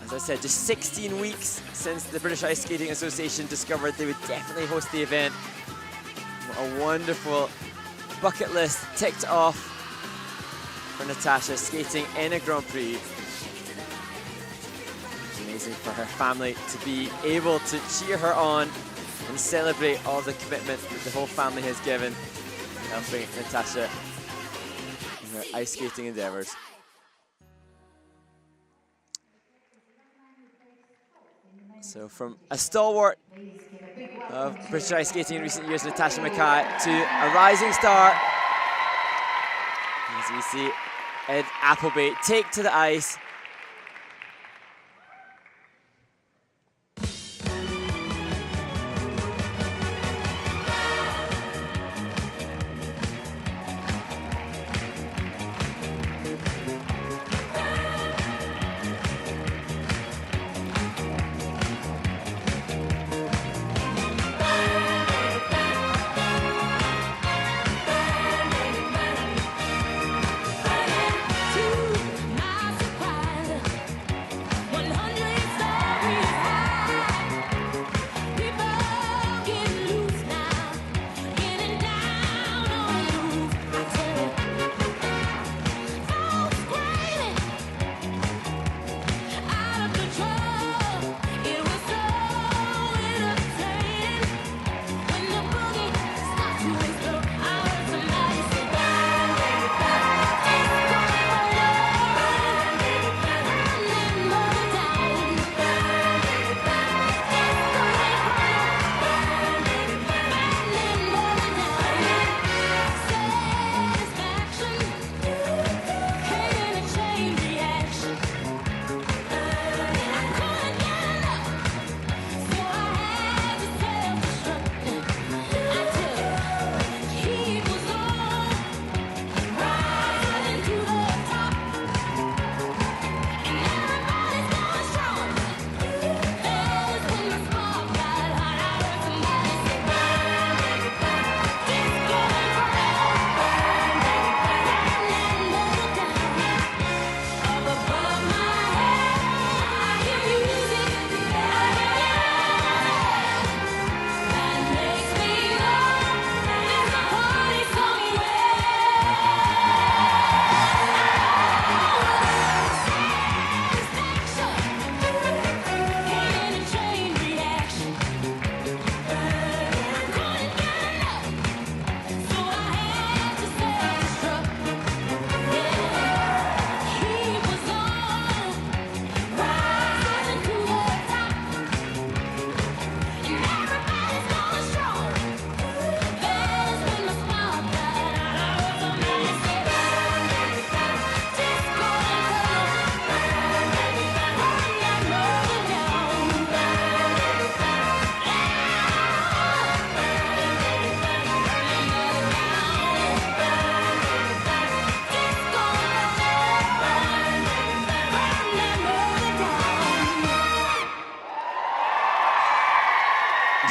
As I said, just 16 weeks since the British Ice Skating Association discovered they would definitely host the event. What a wonderful bucket list ticked off for Natasha, skating in a Grand Prix. It's amazing for her family to be able to cheer her on and celebrate all the commitment that the whole family has given, helping Natasha in her ice skating endeavours. So from a stalwart of British ice skating in recent years, Natasha Mackay, to a rising star, as we see Ed Appleby take to the ice. To my surprise.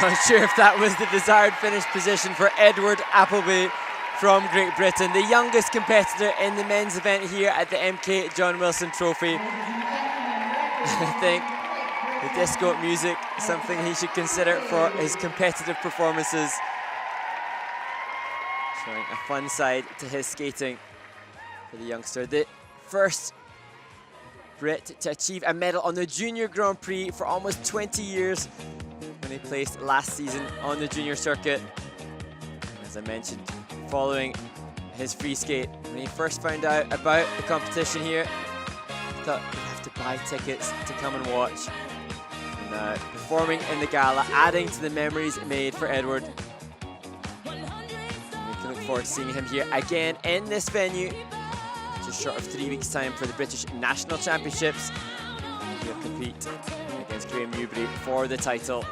Not sure if that was the desired finish position for Edward Appleby from Great Britain, the youngest competitor in the men's event here at the MK John Wilson Trophy. I think the disco music is something he should consider for his competitive performances. Showing a fun side to his skating for the youngster. The first Brit to achieve a medal on the Junior Grand Prix for almost 20 years when he placed last season on the junior circuit. As I mentioned, following his free skate, when he first found out about the competition here, he thought he'd have to buy tickets to come and watch. And now performing in the gala, adding to the memories made for Edward. And we can look forward to seeing him here again in this venue, just short of 3 weeks' time for the British National Championships. He'll compete against Graham Newbury for the title.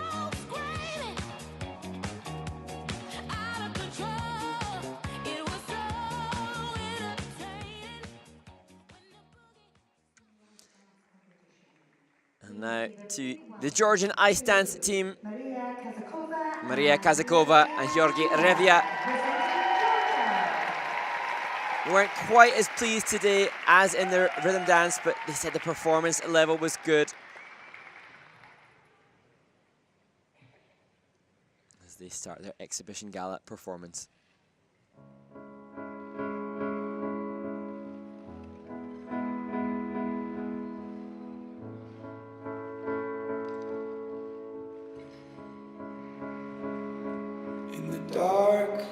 And now to the Georgian ice dance team. Maria Kazakova and Georgi Revia. They weren't quite as pleased today as in their rhythm dance, but they said the performance level was good. As they start their exhibition gala performance. In the dark,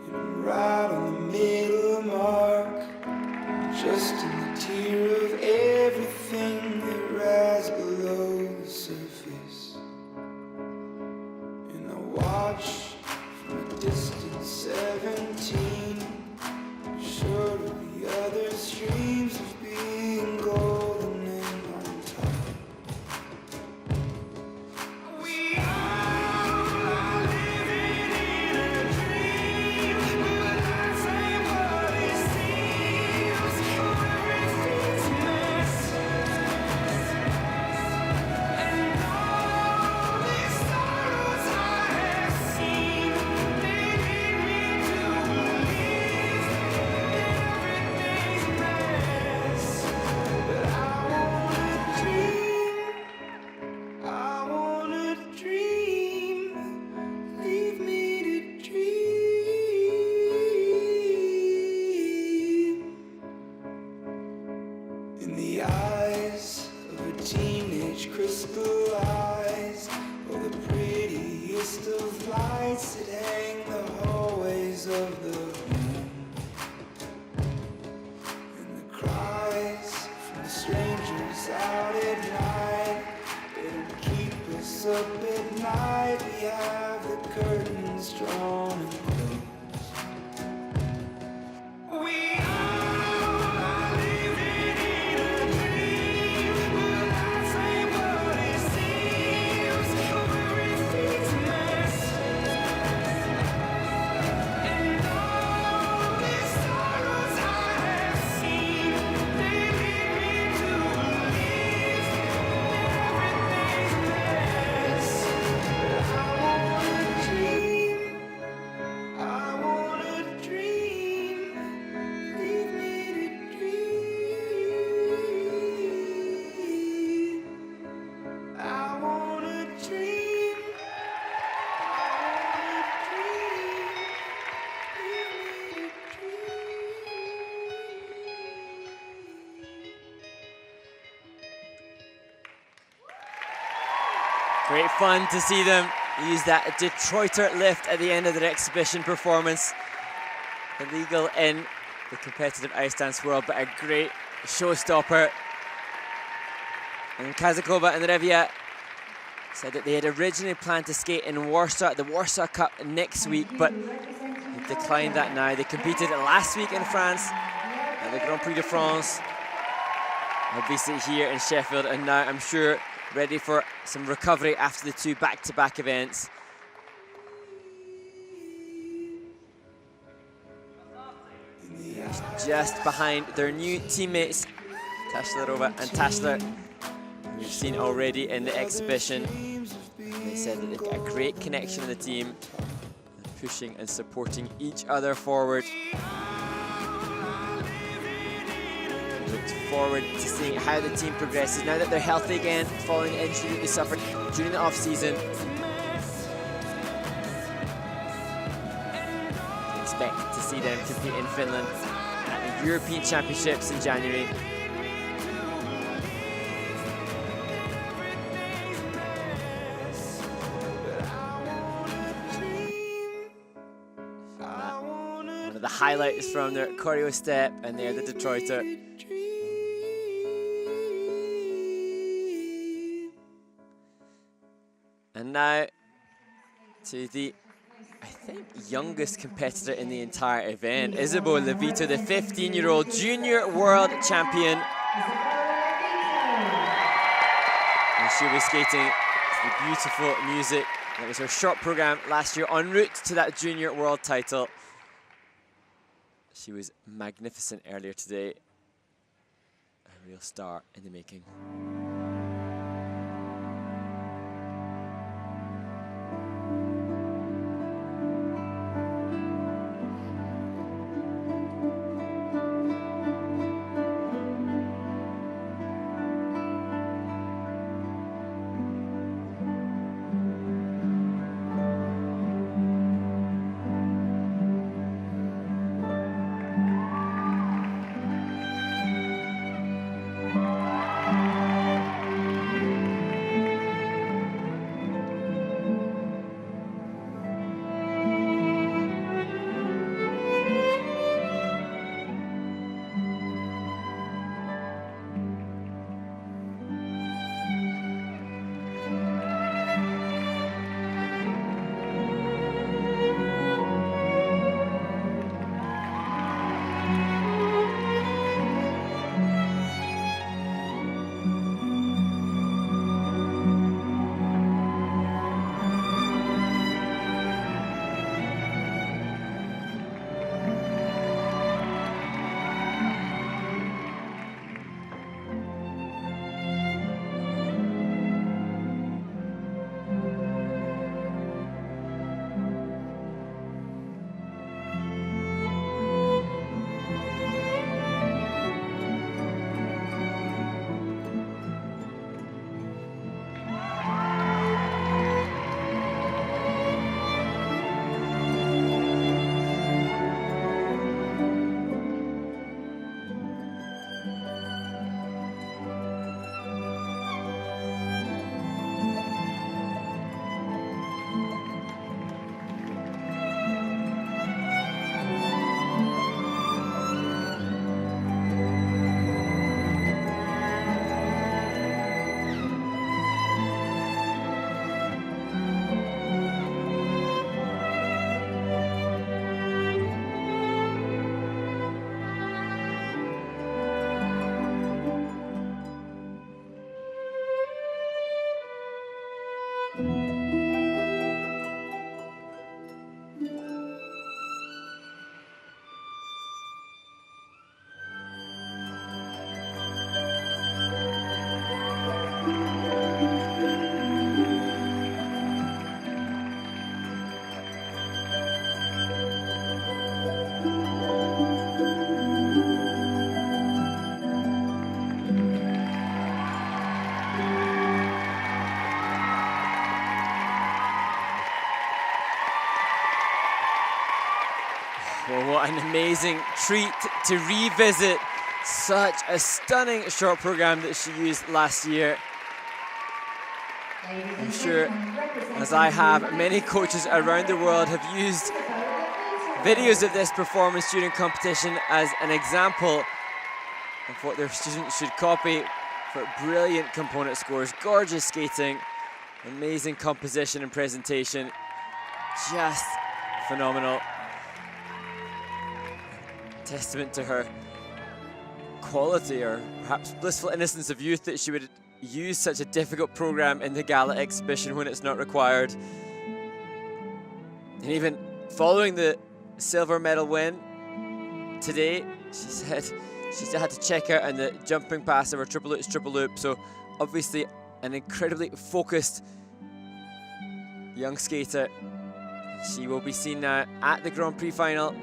and right on the middle mark, just in the tear of everything that rises below the surface. And I watch from a distant 17, short of the other streams of being golden and on top. We are living in a dream, but life ain't what it seems. Everything's a mess, and all these sorrows I have seen, they lead me to believe everything's a mess. But I wanna dream, leave me to dream. In the eyes of a teenage crystallized, or the prettiest of lights that hang the hallways of the room. And the cries from the strangers out at night, it'll keep us up at night. We have the curtains drawn and closed. We are living in a dream, but life ain't what it seems. Everything's a mess, and all these sorrows I have seen, they lead me to believe everything's a mess. I wanna dream, leave me to dream. I wanna dream, leave me to Great fun to see them use that Detroiter lift at the end of their exhibition performance. Illegal in the competitive ice dance world, but a great showstopper. And Kazakova and Revia said that they had originally planned to skate in Warsaw at the Warsaw Cup next week, but they declined that now. They competed last week in France at the Grand Prix de France. Obviously here in Sheffield, and now I'm sure ready for some recovery after the two back-to-back events. Just behind their new teammates, Tashlarova and Tashler, who we've seen already in the exhibition. They said that they've got a great connection in the team, pushing and supporting each other forward. Looked forward to seeing how the team progresses now that they're healthy again following the injury that they suffered during the off-season. Expect to see them compete in Finland at the European Championships in January. One of the highlights from their choreo step, and they're the Detroiter. And now to the, I think, youngest competitor in the entire event, Isabeau Levito, the 15-year-old junior world champion. And she'll be skating to the beautiful music. That was her short program last year en route to that junior world title. She was magnificent earlier today. A real star in the making. Well, what an amazing treat to revisit such a stunning short program that she used last year. I'm sure, as I have, many coaches around the world have used videos of this performance during competition as an example of what their students should copy for brilliant component scores, gorgeous skating, amazing composition and presentation, just phenomenal. Testament to her quality, or perhaps blissful innocence of youth, that she would use such a difficult program in the Gala exhibition when it's not required. And even following the silver medal win today, she said she still had to check out on the jumping pass of her triple loop. So obviously an incredibly focused young skater. She will be seen now at the Grand Prix final.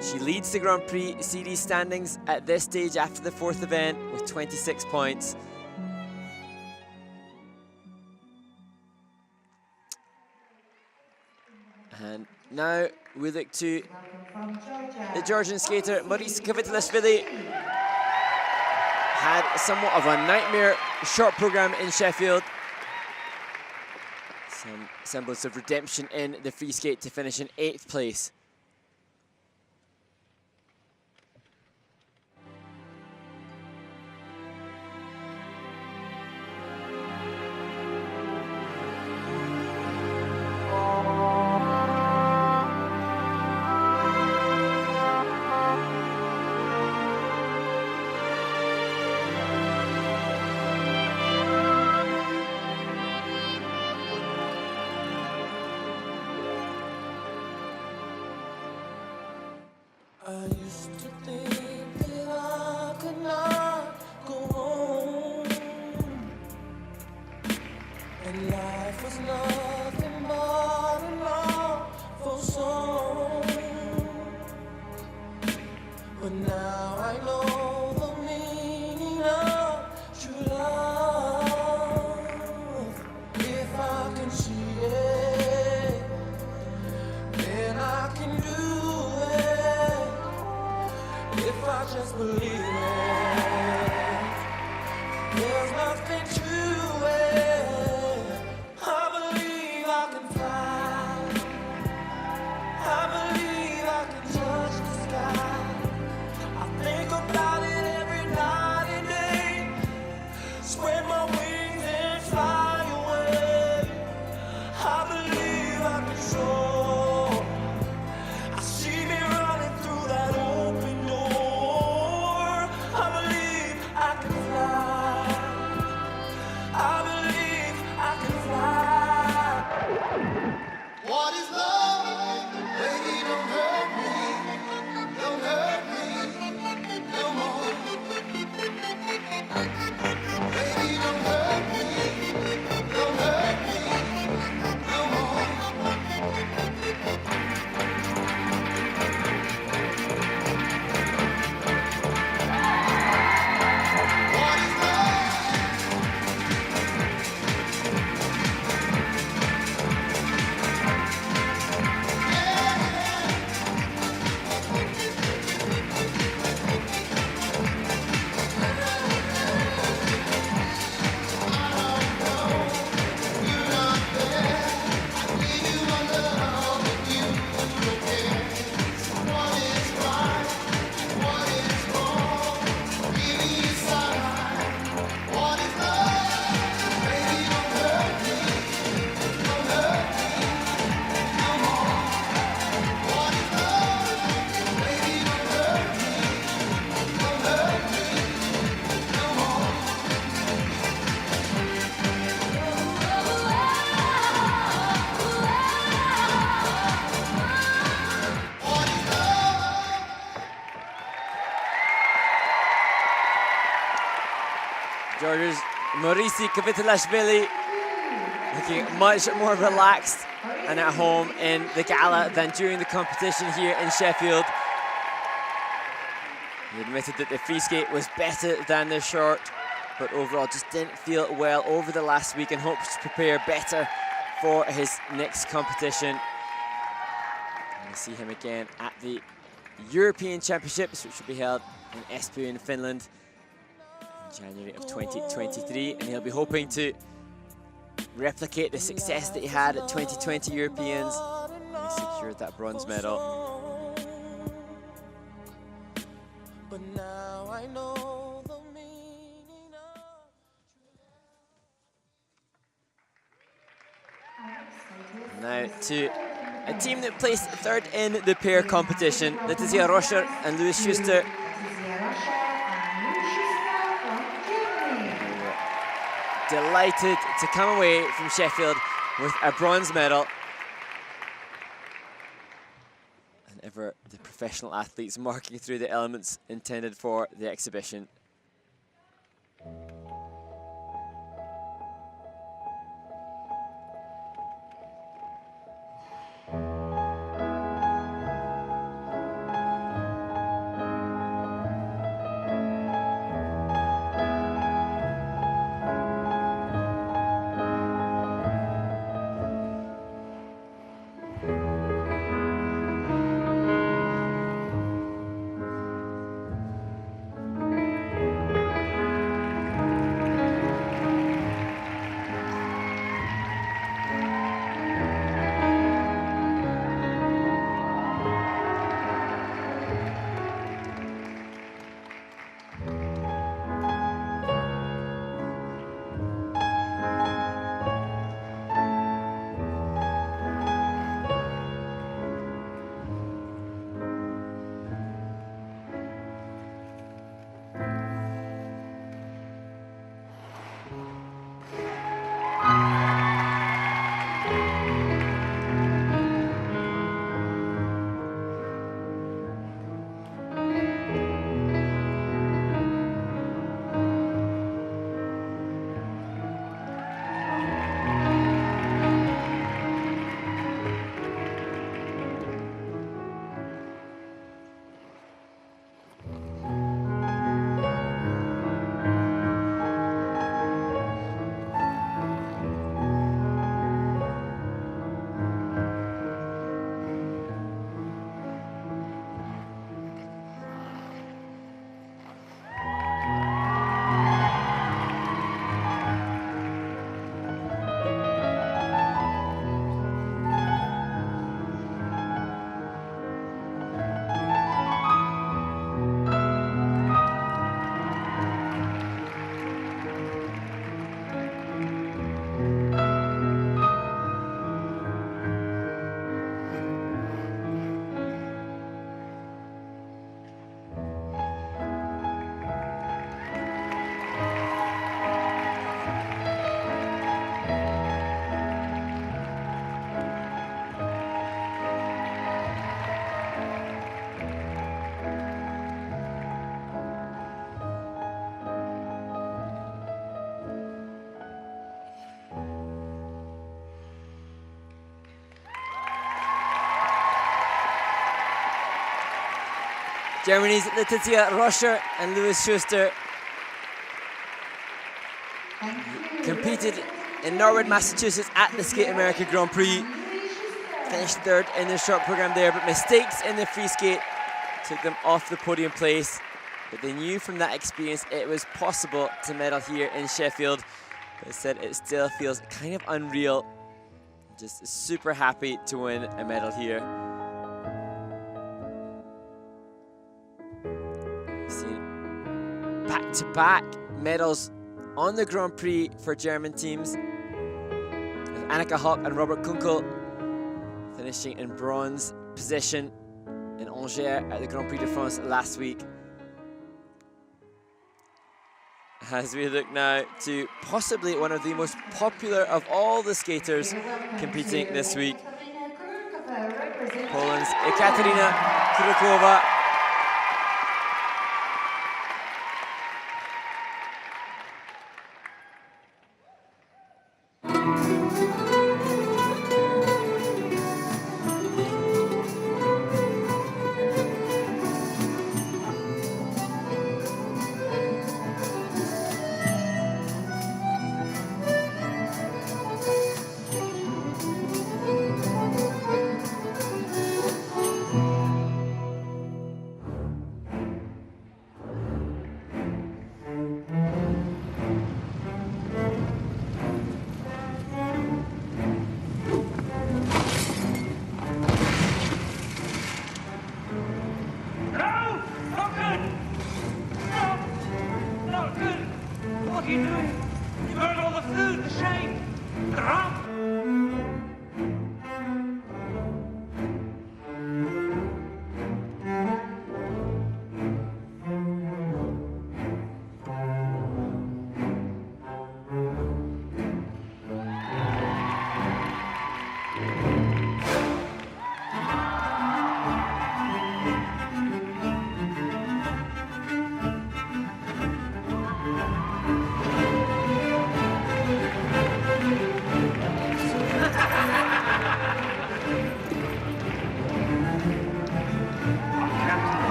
She leads the Grand Prix series standings at this stage after the 4th event with 26 points. And now we look to the Georgian skater Maurice Kvittilashvili. Had somewhat of a nightmare short program in Sheffield. Some semblance of redemption in the free skate to finish in 8th place. I used to think that I could not go on, and life was nothing but an awful song. But now I know the meaning of true love. If I can see it, then I can do it. If I just believe it, there's nothing to it. I believe I can fly. I believe I can touch the sky. I think about it every night and day. Spread my wings and fly away. I believe I can soar. I see me running through that open door. I believe I can fly. I believe I can fly. What is love? Baby, don't hurt me. Don't hurt me no more. Baby, don't hurt me. Don't hurt me no more. What is love? Georgia's Maurice Kvittilashvili looking much more relaxed and at home in the gala than during the competition here in Sheffield. He admitted that the free skate was better than the short, but overall just didn't feel well over the last week and hopes to prepare better for his next competition. We'll see him again at the European Championships, which will be held in Espoo in Finland in January of 2023, and he'll be hoping to replicate the success that he had at 2020 Europeans when he secured that bronze medal. But now I know the meaning of Now to a team that placed third in the pair competition, Letizia Roscher and Louis Schuster. Letizia Roscher and Louis Schuster from Germany. Delighted to come away from Sheffield with a bronze medal. And ever the professional athletes marking through the elements intended for the exhibition. Germany's Letizia Roscher and Louis Schuster competed in Norwood, Massachusetts at the Skate America Grand Prix. Finished third in the short program there, but mistakes in the free skate took them off the podium place. But they knew from that experience it was possible to medal here in Sheffield. They said it still feels kind of unreal. Just super happy to win a medal here. Seen back-to-back medals on the Grand Prix for German teams. And Annika Hock and Robert Kunkel finishing in bronze position in Angers at the Grand Prix de France last week. As we look now to possibly one of the most popular of all the skaters competing this week, Poland's Ekaterina Kurykova.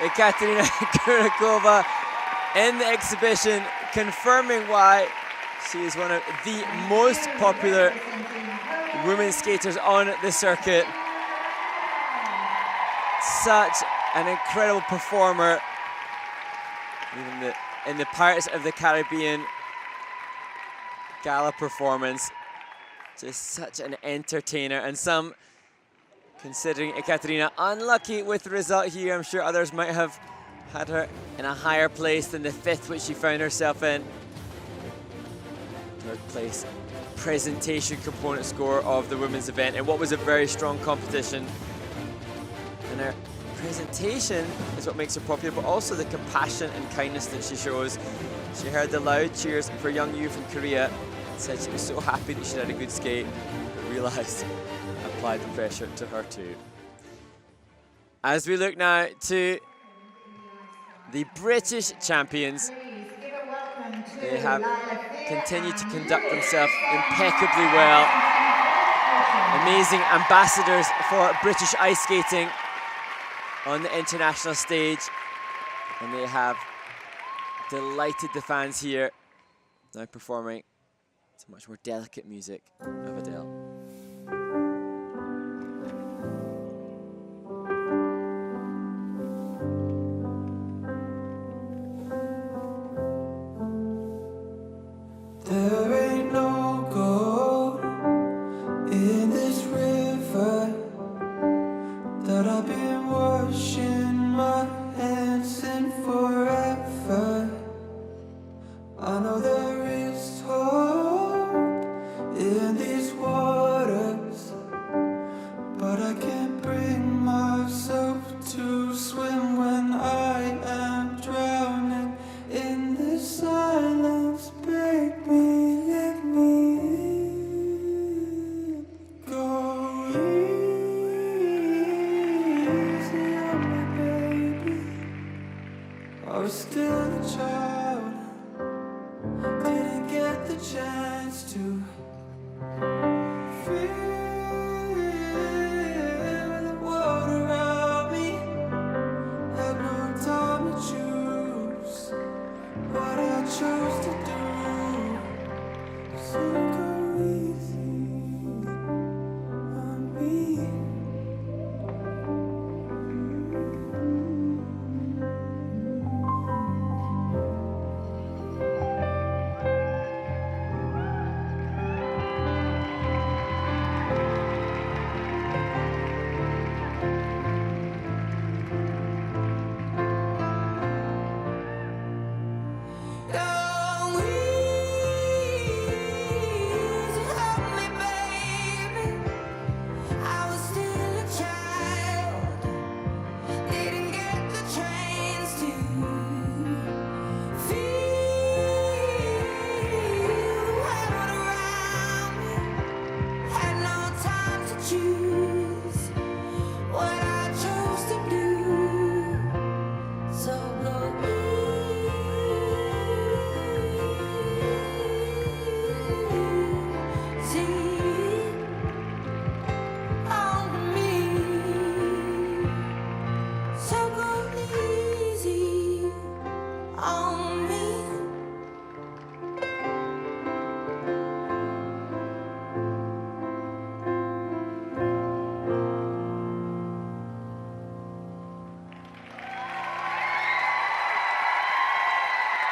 Ekaterina Kurykova in the exhibition confirming why she is one of the most popular women skaters on the circuit. Such an incredible performer. Even in the Pirates of the Caribbean Gala performance, just such an entertainer, and some considering Ekaterina unlucky with the result here. I'm sure others might have had her in a higher place than the 5th which she found herself in. 3rd place presentation component score of the women's event in what was a very strong competition. And her presentation is what makes her popular, but also the compassion and kindness that she shows. She heard the loud cheers for young Yu from Korea and said she was so happy that she had a good skate, but realised applied the pressure to her too. As we look now to the British champions, they have continued to conduct themselves impeccably well. Amazing ambassadors for British ice skating on the international stage, and they have delighted the fans here, now performing some much more delicate music of Adele. There ain't no gold in this river that I've been washing my hands in forever. I know there is hope in these waters, but I can't bring myself to swim when I am drowning in this silence. Break me, let me in. Go easy on me, baby. I was still a child, didn't get the chance to feel the world around me. Had no time to choose what I chose to do. So go easy on me.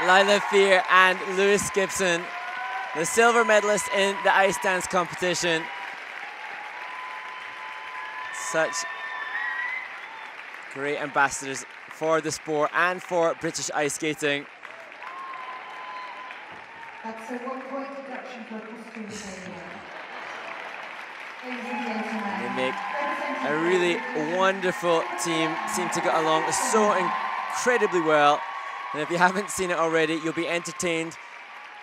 Lila Fear and Lewis Gibson, the silver medalist in the ice dance competition. Such great ambassadors for the sport and for British ice skating. That's a 1-point deduction for costume failure. Ladies and gentlemen, They make a really wonderful team, seem to get along so incredibly well. And if you haven't seen it already, you'll be entertained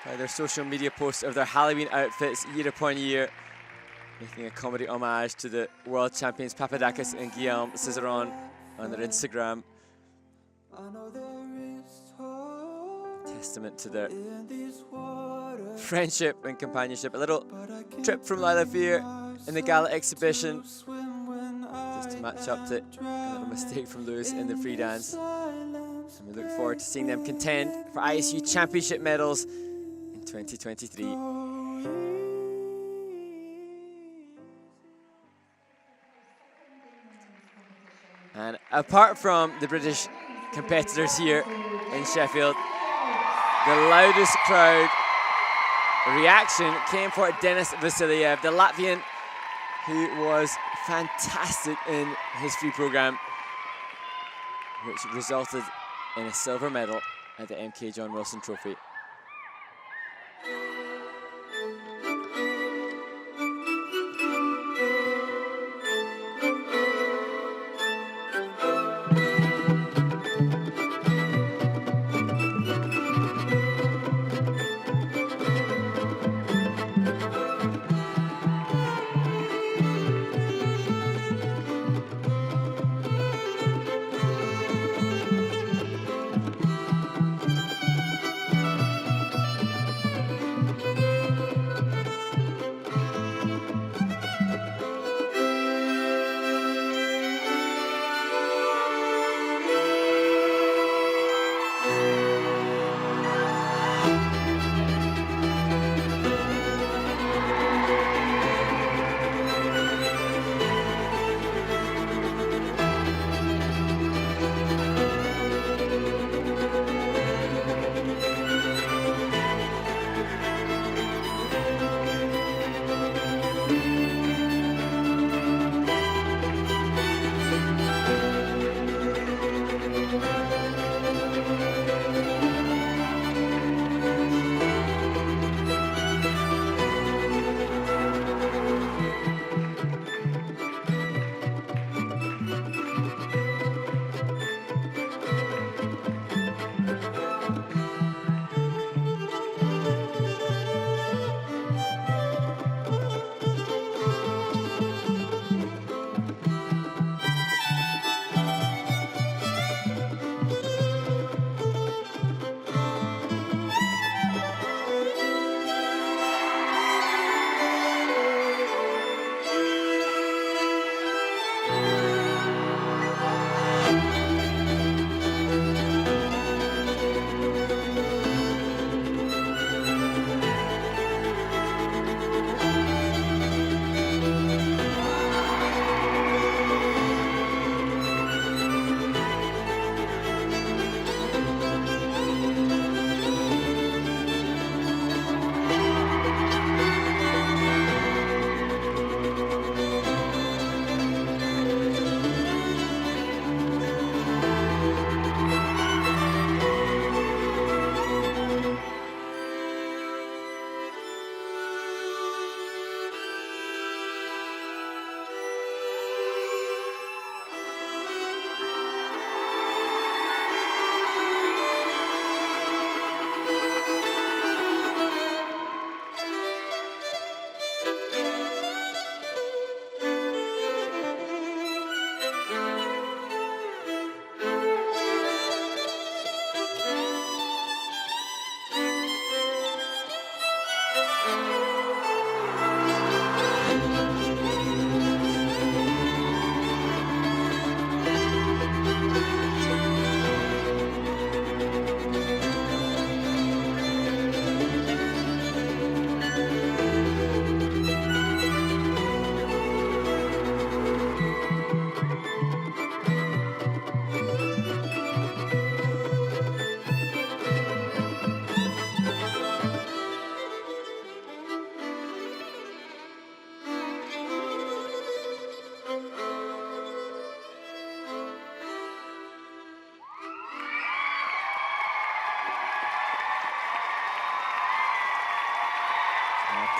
by their social media posts of their Halloween outfits year upon year, making a comedy homage to the world champions Papadakis and Guillaume Cizeron on their Instagram. Testament to their friendship and companionship. A little trip from Lila Fear in the Gala exhibition, just to match up to a little mistake from Lewis in the free dance. And we look forward to seeing them contend for ISU Championship medals in 2023. And apart from the British competitors here in Sheffield, the loudest crowd reaction came for Denis Vasiliev, the Latvian, who was fantastic in his free program, which resulted in a silver medal at the MK John Wilson Trophy.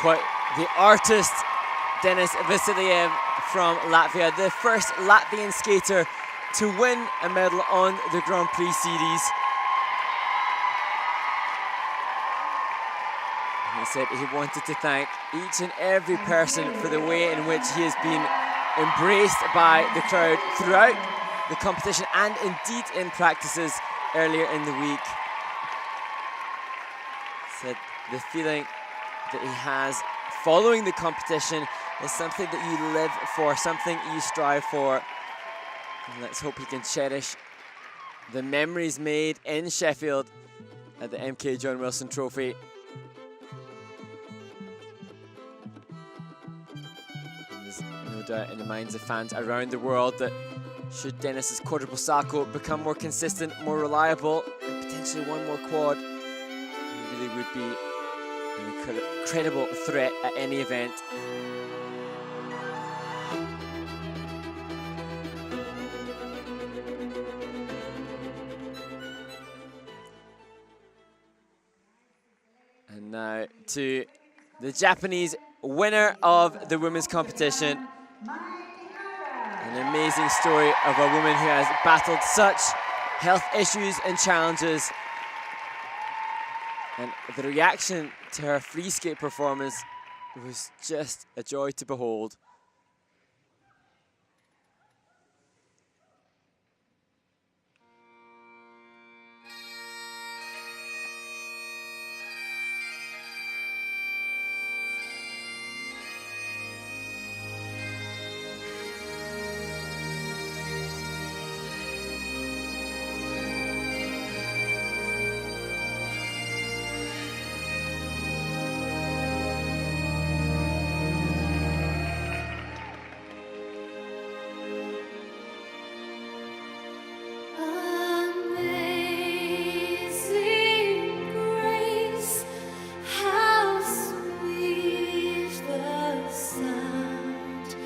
Quite the artist, Denis Vasiliev from Latvia, the first Latvian skater to win a medal on the Grand Prix series. He said he wanted to thank each and every person for the way in which he has been embraced by the crowd throughout the competition and indeed in practices earlier in the week. He said the feeling that he has following the competition is something that you live for, something you strive for. And let's hope he can cherish the memories made in Sheffield at the MK John Wilson Trophy. And there's no doubt in the minds of fans around the world that should Dennis's quadruple salto become more consistent, more reliable, and potentially one more quad, he really would be an incredible threat at any event. And now to the Japanese winner of the women's competition. An amazing story of a woman who has battled such health issues and challenges. And the reaction to her free skate performance was just a joy to behold. Amazing grace, how sweet the sound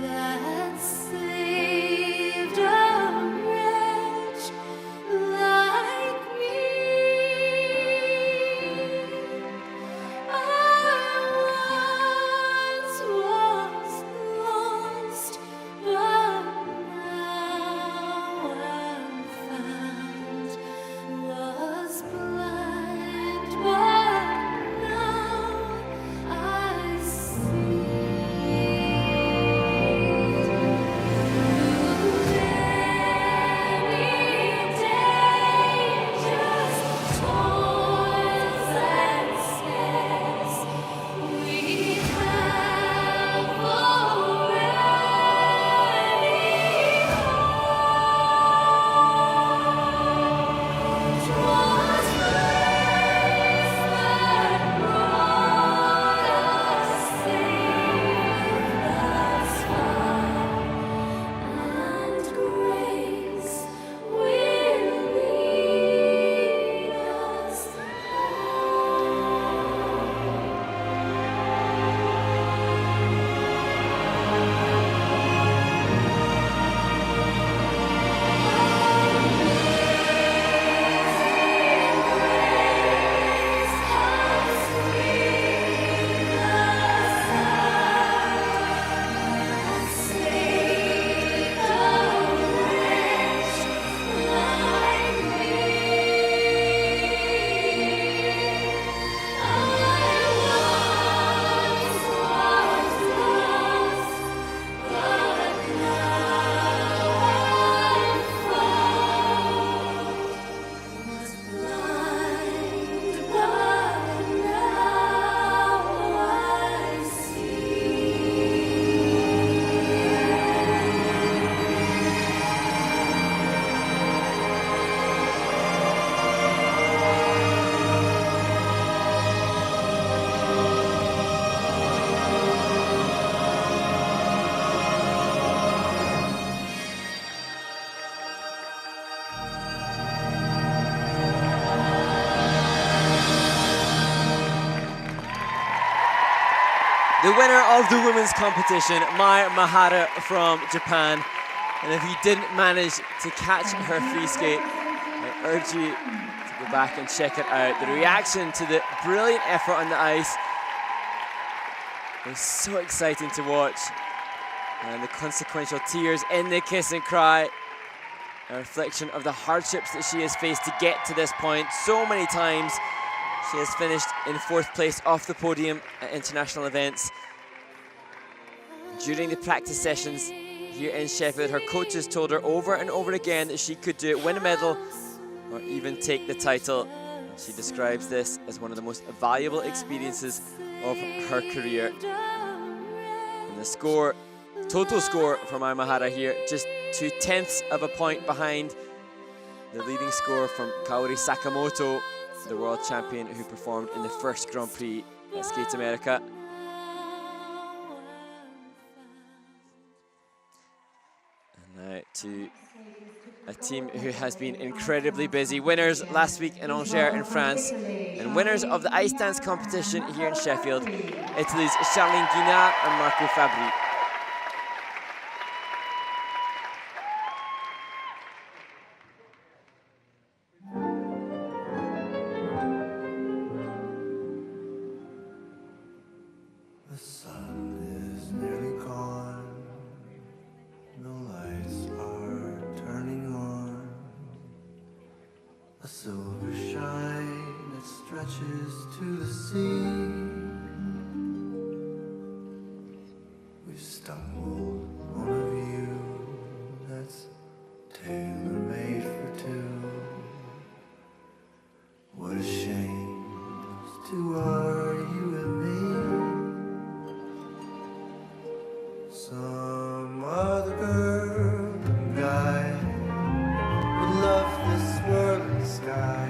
that saved a wretch like me. I once was lost, but now am found. Was blind, but now I see. Many dangers, toils and snares we have already known. 'Twas grace that brought us safe thus far, and grace will lead us The winner of the women's competition, Mai Mahara from Japan. And if you didn't manage to catch her free skate, I urge you to go back and check it out. The reaction to the brilliant effort on the ice was so exciting to watch. And the consequential tears in the kiss and cry, a reflection of the hardships that she has faced to get to this point. So many times she has finished in 4th place off the podium at international events. During the practice sessions here in Sheffield, her coaches told her over and over again that she could do it, win a medal, or even take the title. She describes this as one of the most valuable experiences of her career. And the score, total score for Mai Mahara here, just 0.2 of a point behind the leading score from Kaori Sakamoto, the world champion who performed in the first Grand Prix at Skate America. And now to a team who has been incredibly busy. Winners last week in Angers in France, and winners of the ice dance competition here in Sheffield, Italy's Charline Guinard and Marco Fabri. The sun is nearly gone. No lights are turning on. A silver shine that stretches to the sea. We've stumbled on a view that's tailor-made for two. What a shame those two are, you and me. Some other girl and guy would love this swirling sky,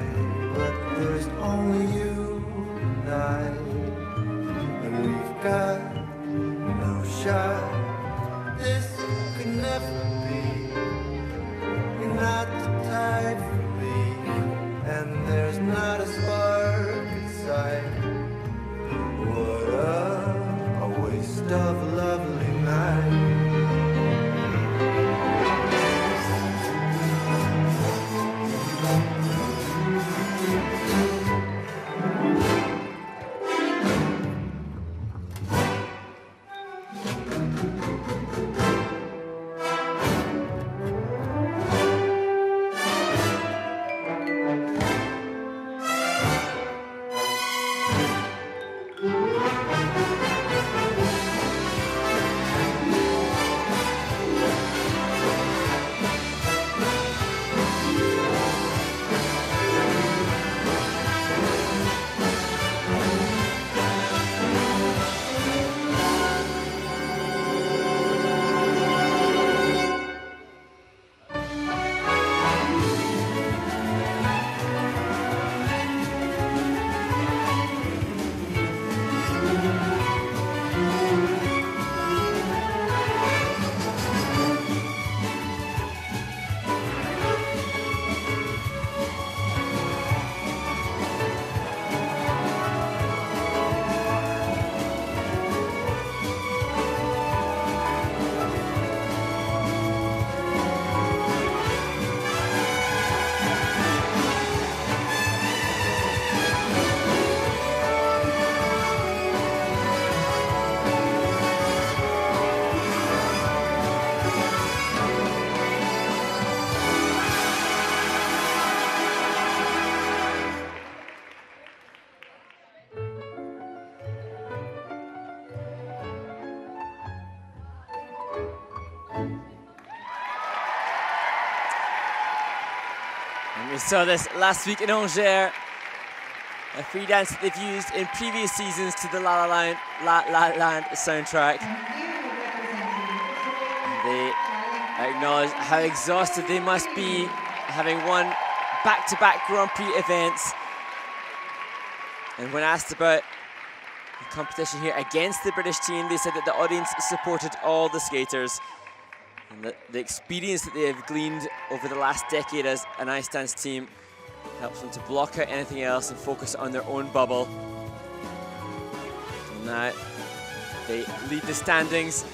but there's only you and I, and we've got no shot. This could never be. You're not the type for me, and there's not a spark inside. What a waste of a lovely night. We saw this last week in Angers, a free dance that they've used in previous seasons to the La La Land soundtrack. And they acknowledge how exhausted they must be, having won back-to-back Grand Prix events. And when asked about the competition here against the British team, they said that the audience supported all the skaters, and that the experience that they have gleaned over the last decade as an ice dance team helps them to block out anything else and focus on their own bubble. And now they lead the standings,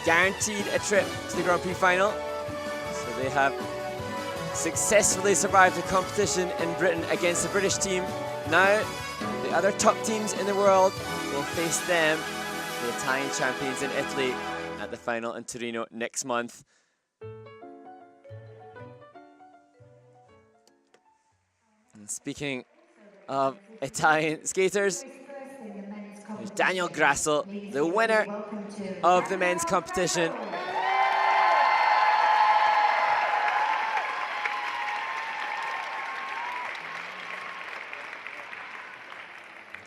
guaranteed a trip to the Grand Prix final. So they have successfully survived the competition in Britain against the British team. Now the other top teams in the world will face them, the Italian champions in Italy, at the final in Torino next month. And speaking of Italian skaters, there's Daniel Grassel, the winner of the men's competition.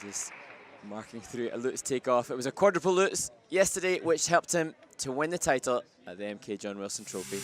Just marking through a Lutz takeoff. It was a quadruple Lutz yesterday, which helped him to win the title at the MK John Wilson Trophy.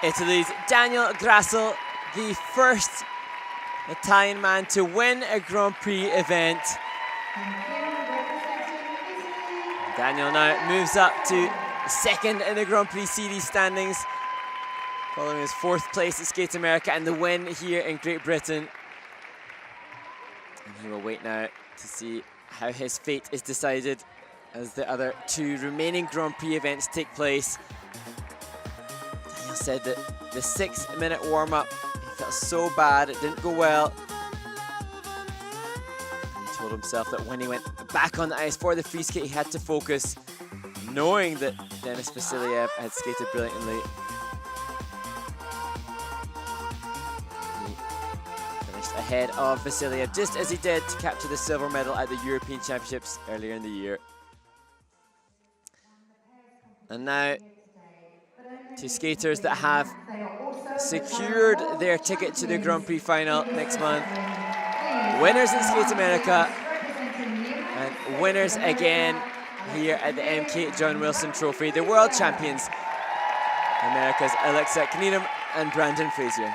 Italy's Daniel Grassel, the first Italian man to win a Grand Prix event. Daniel now moves up to second in the Grand Prix series standings, following his 4th place at Skate America and the win here in Great Britain. And he will wait now to see how his fate is decided as the other 2 remaining Grand Prix events take place. Daniel said that the 6-minute warm-up, he felt so bad, it didn't go well. And he told himself that when he went back on the ice for the free skate, he had to focus, knowing that Denis Vasiliev had skated brilliantly. He finished ahead of Vasiliev, just as he did to capture the silver medal at the European Championships earlier in the year. And now, to skaters that have secured their ticket to the Grand Prix final next month. Winners in Skate America and winners again here at the MK John Wilson Trophy. The world champions, America's Alexa Kneedham and Brandon Frazier.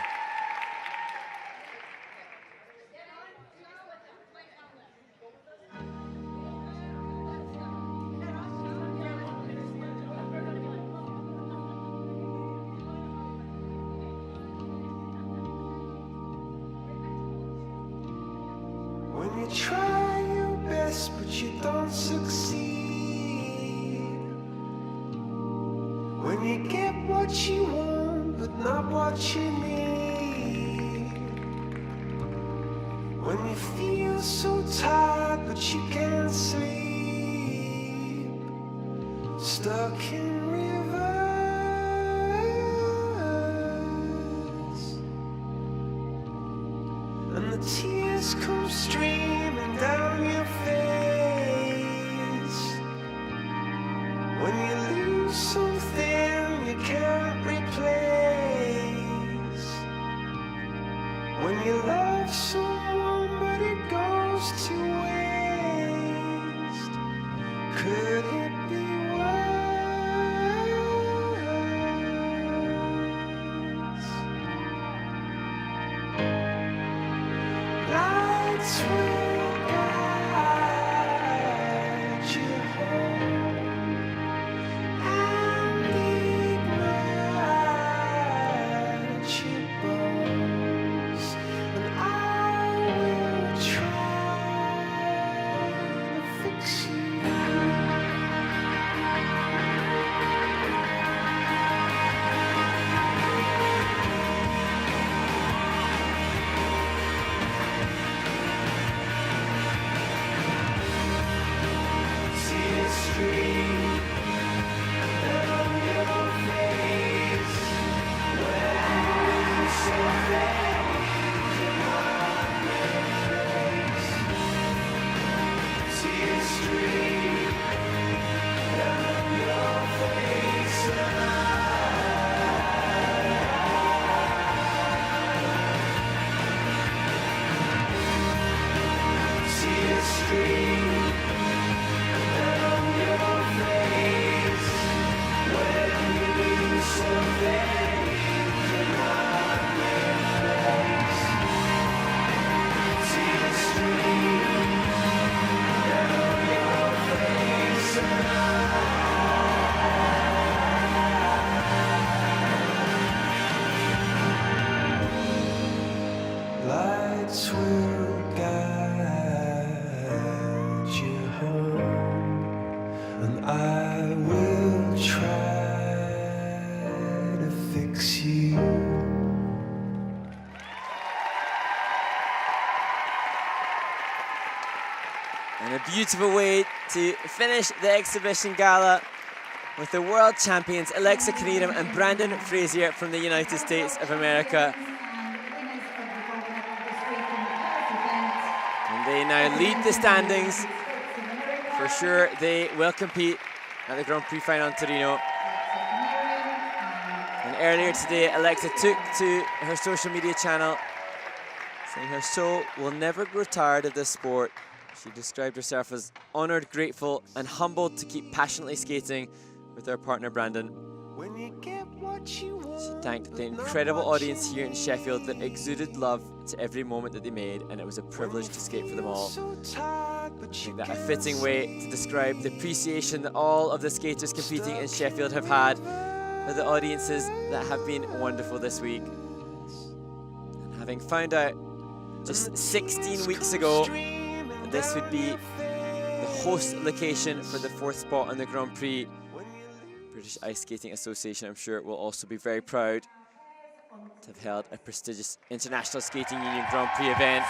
When you try your best but you don't succeed, when you get what you want but not what you need, when you feel so tired but you can't sleep, stuck in rivers, and the tears come streaming down your face. When you lose something you can't replace. When you love someone but it goes to waste. Could it be worse? Lights will guide you home and ignite your bones, and I will try to fix you. Tears stream down your face when you say tears stream down your face, tears stream down your face when you lose something you cannot replace. Tears stream down your face, lights will guide you home, and I will try to fix you. And a beautiful way to finish the exhibition gala with the world champions Alexa Kneedham and Brandon Frazier from the United States of America. And they now lead the standings. For sure, they will compete at the Grand Prix final in Torino. And earlier today, Alexa took to her social media channel, saying her soul will never grow tired of this sport. She described herself as honoured, grateful, and humbled to keep passionately skating with her partner Brandon. When you get what She thanked the incredible audience here in Sheffield that exuded love to every moment that they made, and it was a privilege to skate for them all. I think that a fitting way to describe the appreciation that all of the skaters competing in Sheffield have had for the audiences that have been wonderful this week. And having found out just 16 weeks ago that this would be the host location for the 4th spot on the Grand Prix, British Ice Skating Association, I'm sure, will also be very proud to have held a prestigious International Skating Union Grand Prix event.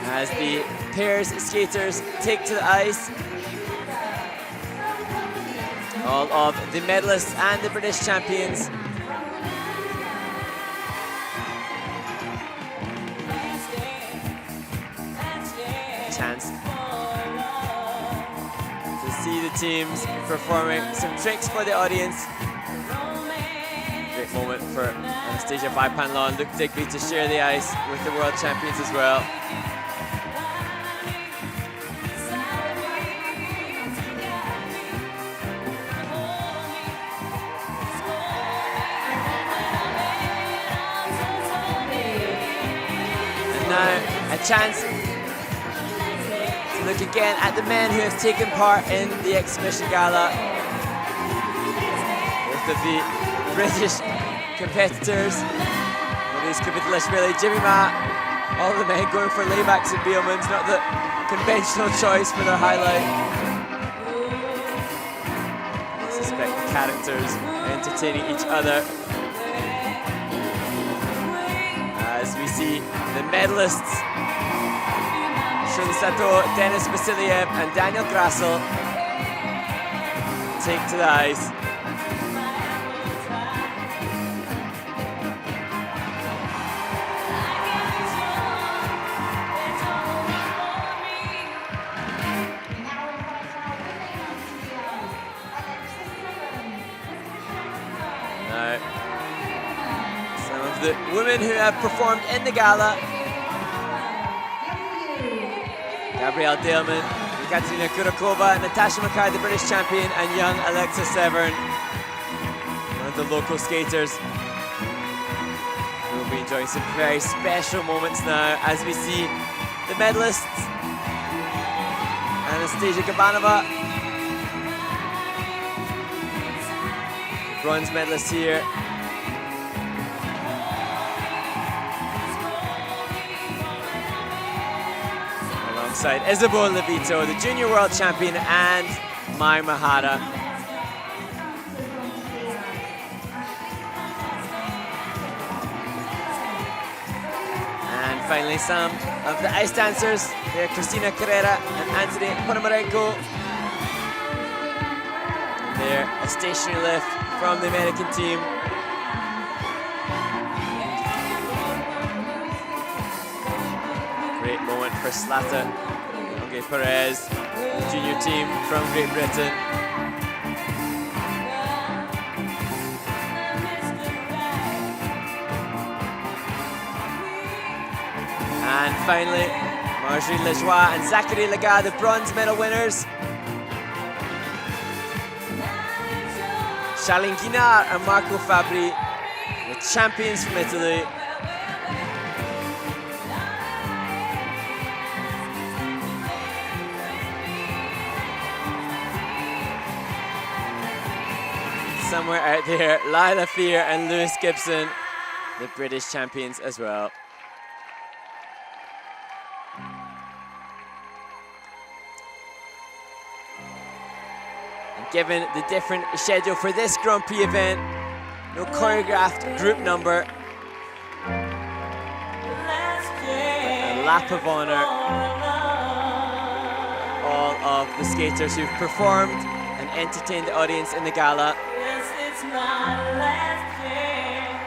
As the pairs skaters take to the ice, all of the medalists and the British champions. Chance to see the teams performing some tricks for the audience. Great moment for Anastasia Vaipanla and Luke Digby to share the ice with the world champions as well. And now a chance to look again at the men who have taken part in the exhibition gala. Both of the British competitors, Maurice Kvitliashvili, Jimmy Ma, all the men going for laybacks and Beelmans, not the conventional choice for their highlight. I suspect the characters entertaining each other. As we see the medalists, Shirley Sato, Denis Vasiliev and Daniel Grassel take to the ice. Now, some of the women who have performed in the gala: Gabrielle Daleman, Katerina Kurakova, Natasha Mackay, the British champion, and young Alexa Severn, one of the local skaters. We'll be enjoying some very special moments now as we see the medalists. Anastasia Gabanova, bronze medalist here. Alongside Isabel Levito, the junior world champion, and Mai Mahara. And finally, some of the ice dancers. They're Christina Carrera and Anthony Ponomarenko. And they're a stationary lift from the American team. Great moment for Slata Onge Perez, the junior team from Great Britain. And finally, Marjorie Lajoie and Zachary Laga, the bronze medal winners. Charlene Guinard and Marco Fabri, the champions from Italy. Somewhere out there, Lila Fear and Lewis Gibson, the British champions as well. And given the different schedule for this Grand Prix event, no choreographed group number, a lap of honor, all of the skaters who've performed and entertained the audience in the gala. It's my last chance.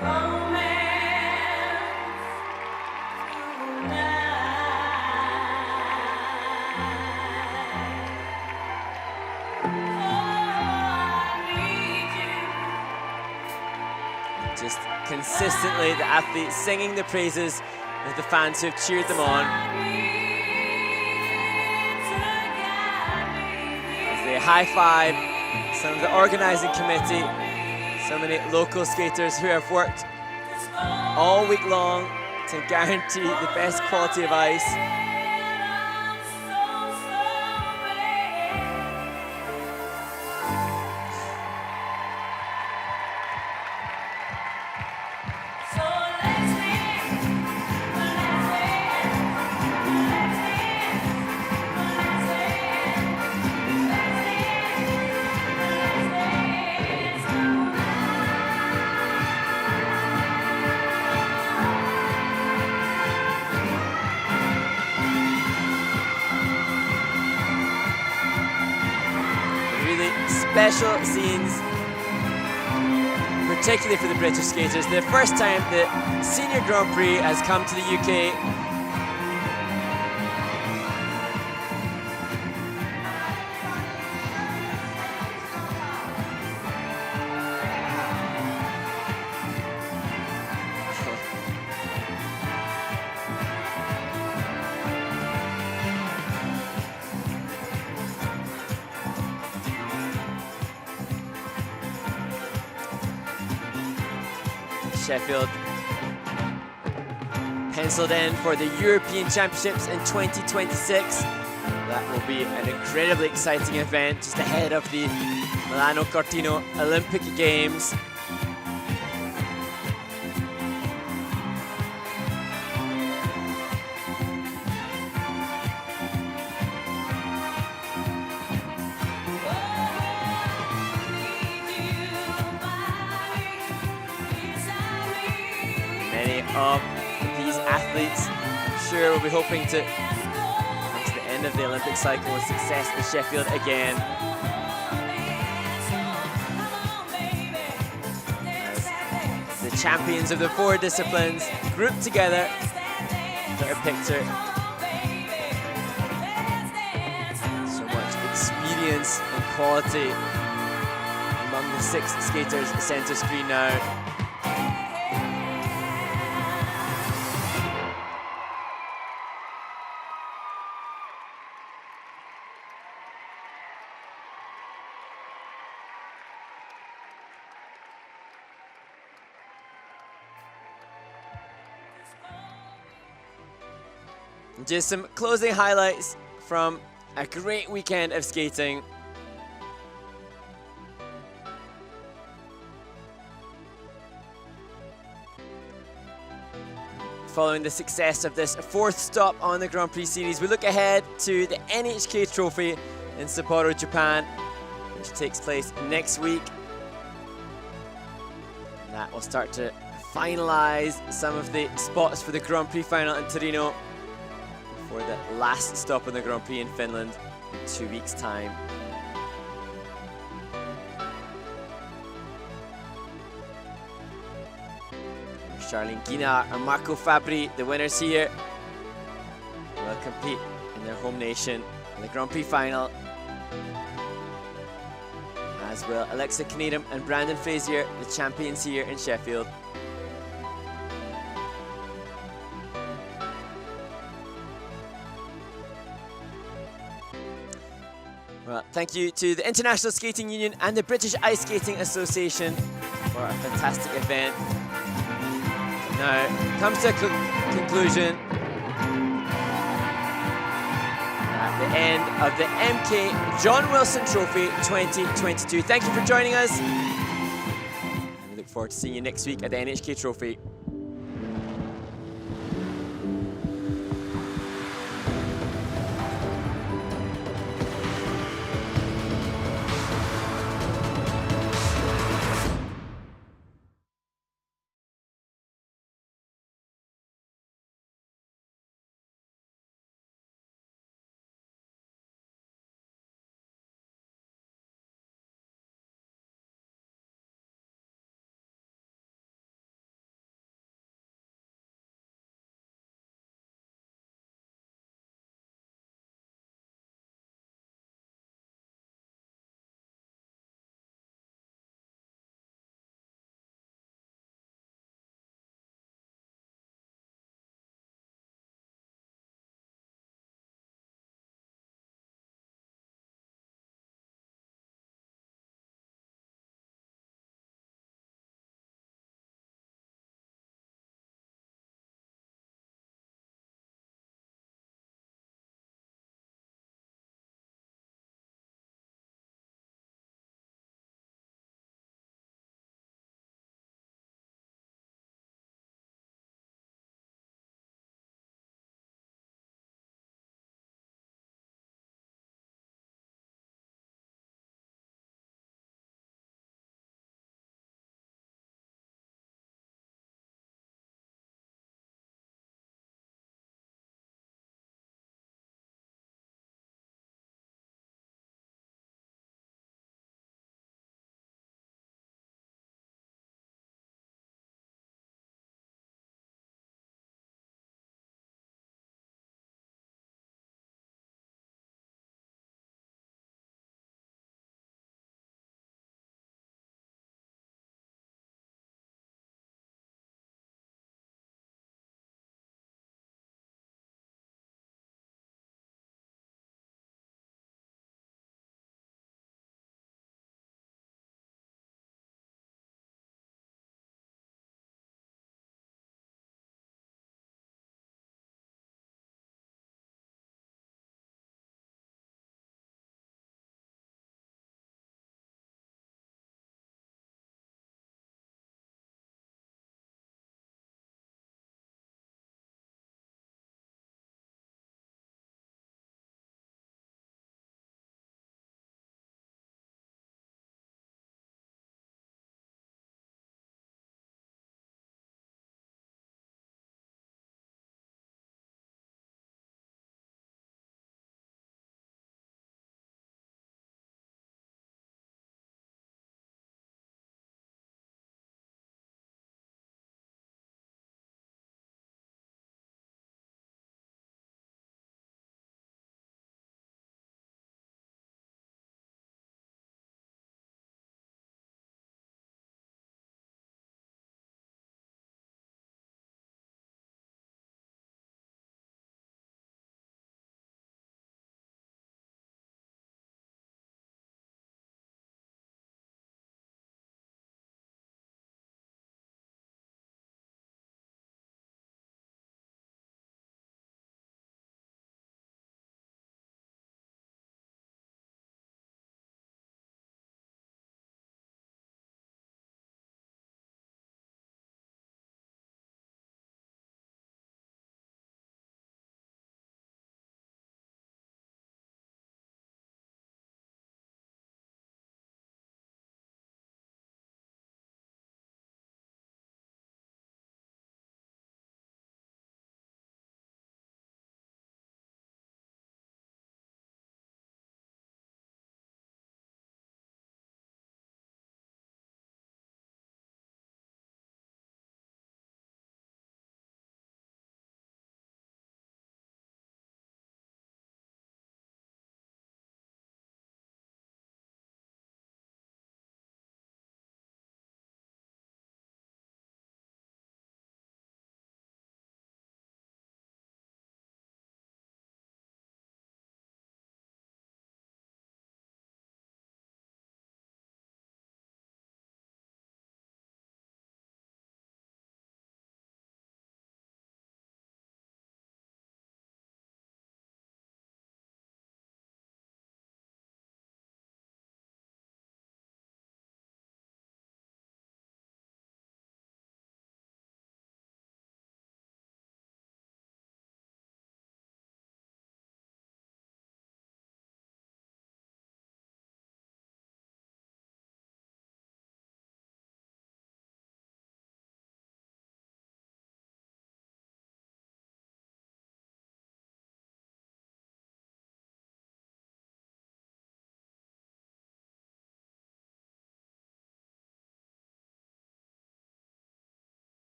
Romance tonight. Just consistently the athletes singing the praises of the fans who have cheered them on. high five some of the organising committee, so many local skaters who have worked all week long to guarantee the best quality of ice. Special scenes, particularly for the British skaters. The first time the Senior Grand Prix has come to the UK. Sheffield penciled in for the European Championships in 2026. That will be an incredibly exciting event just ahead of the Milano Cortina Olympic Games. Of these athletes, I'm sure we'll be hoping to come to the end of the Olympic cycle with success in Sheffield again. As the champions of the 4 disciplines grouped together for a picture. So much experience and quality among the 6 skaters at the centre screen now. Just some closing highlights from a great weekend of skating. Following the success of this 4th stop on the Grand Prix Series, we look ahead to the NHK Trophy in Sapporo, Japan, which takes place next week. That will start to finalise some of the spots for the Grand Prix final in Torino for the last stop on the Grand Prix in Finland in 2 weeks' time. Charlene Guinard and Marco Fabri, the winners here, will compete in their home nation in the Grand Prix final, as will Alexa Kneedham and Brandon Frazier, the champions here in Sheffield. Well, thank you to the International Skating Union and the British Ice Skating Association for a fantastic event. Now, comes to a conclusion at the end of the MK John Wilson Trophy 2022. Thank you for joining us. And we look forward to seeing you next week at the NHK Trophy.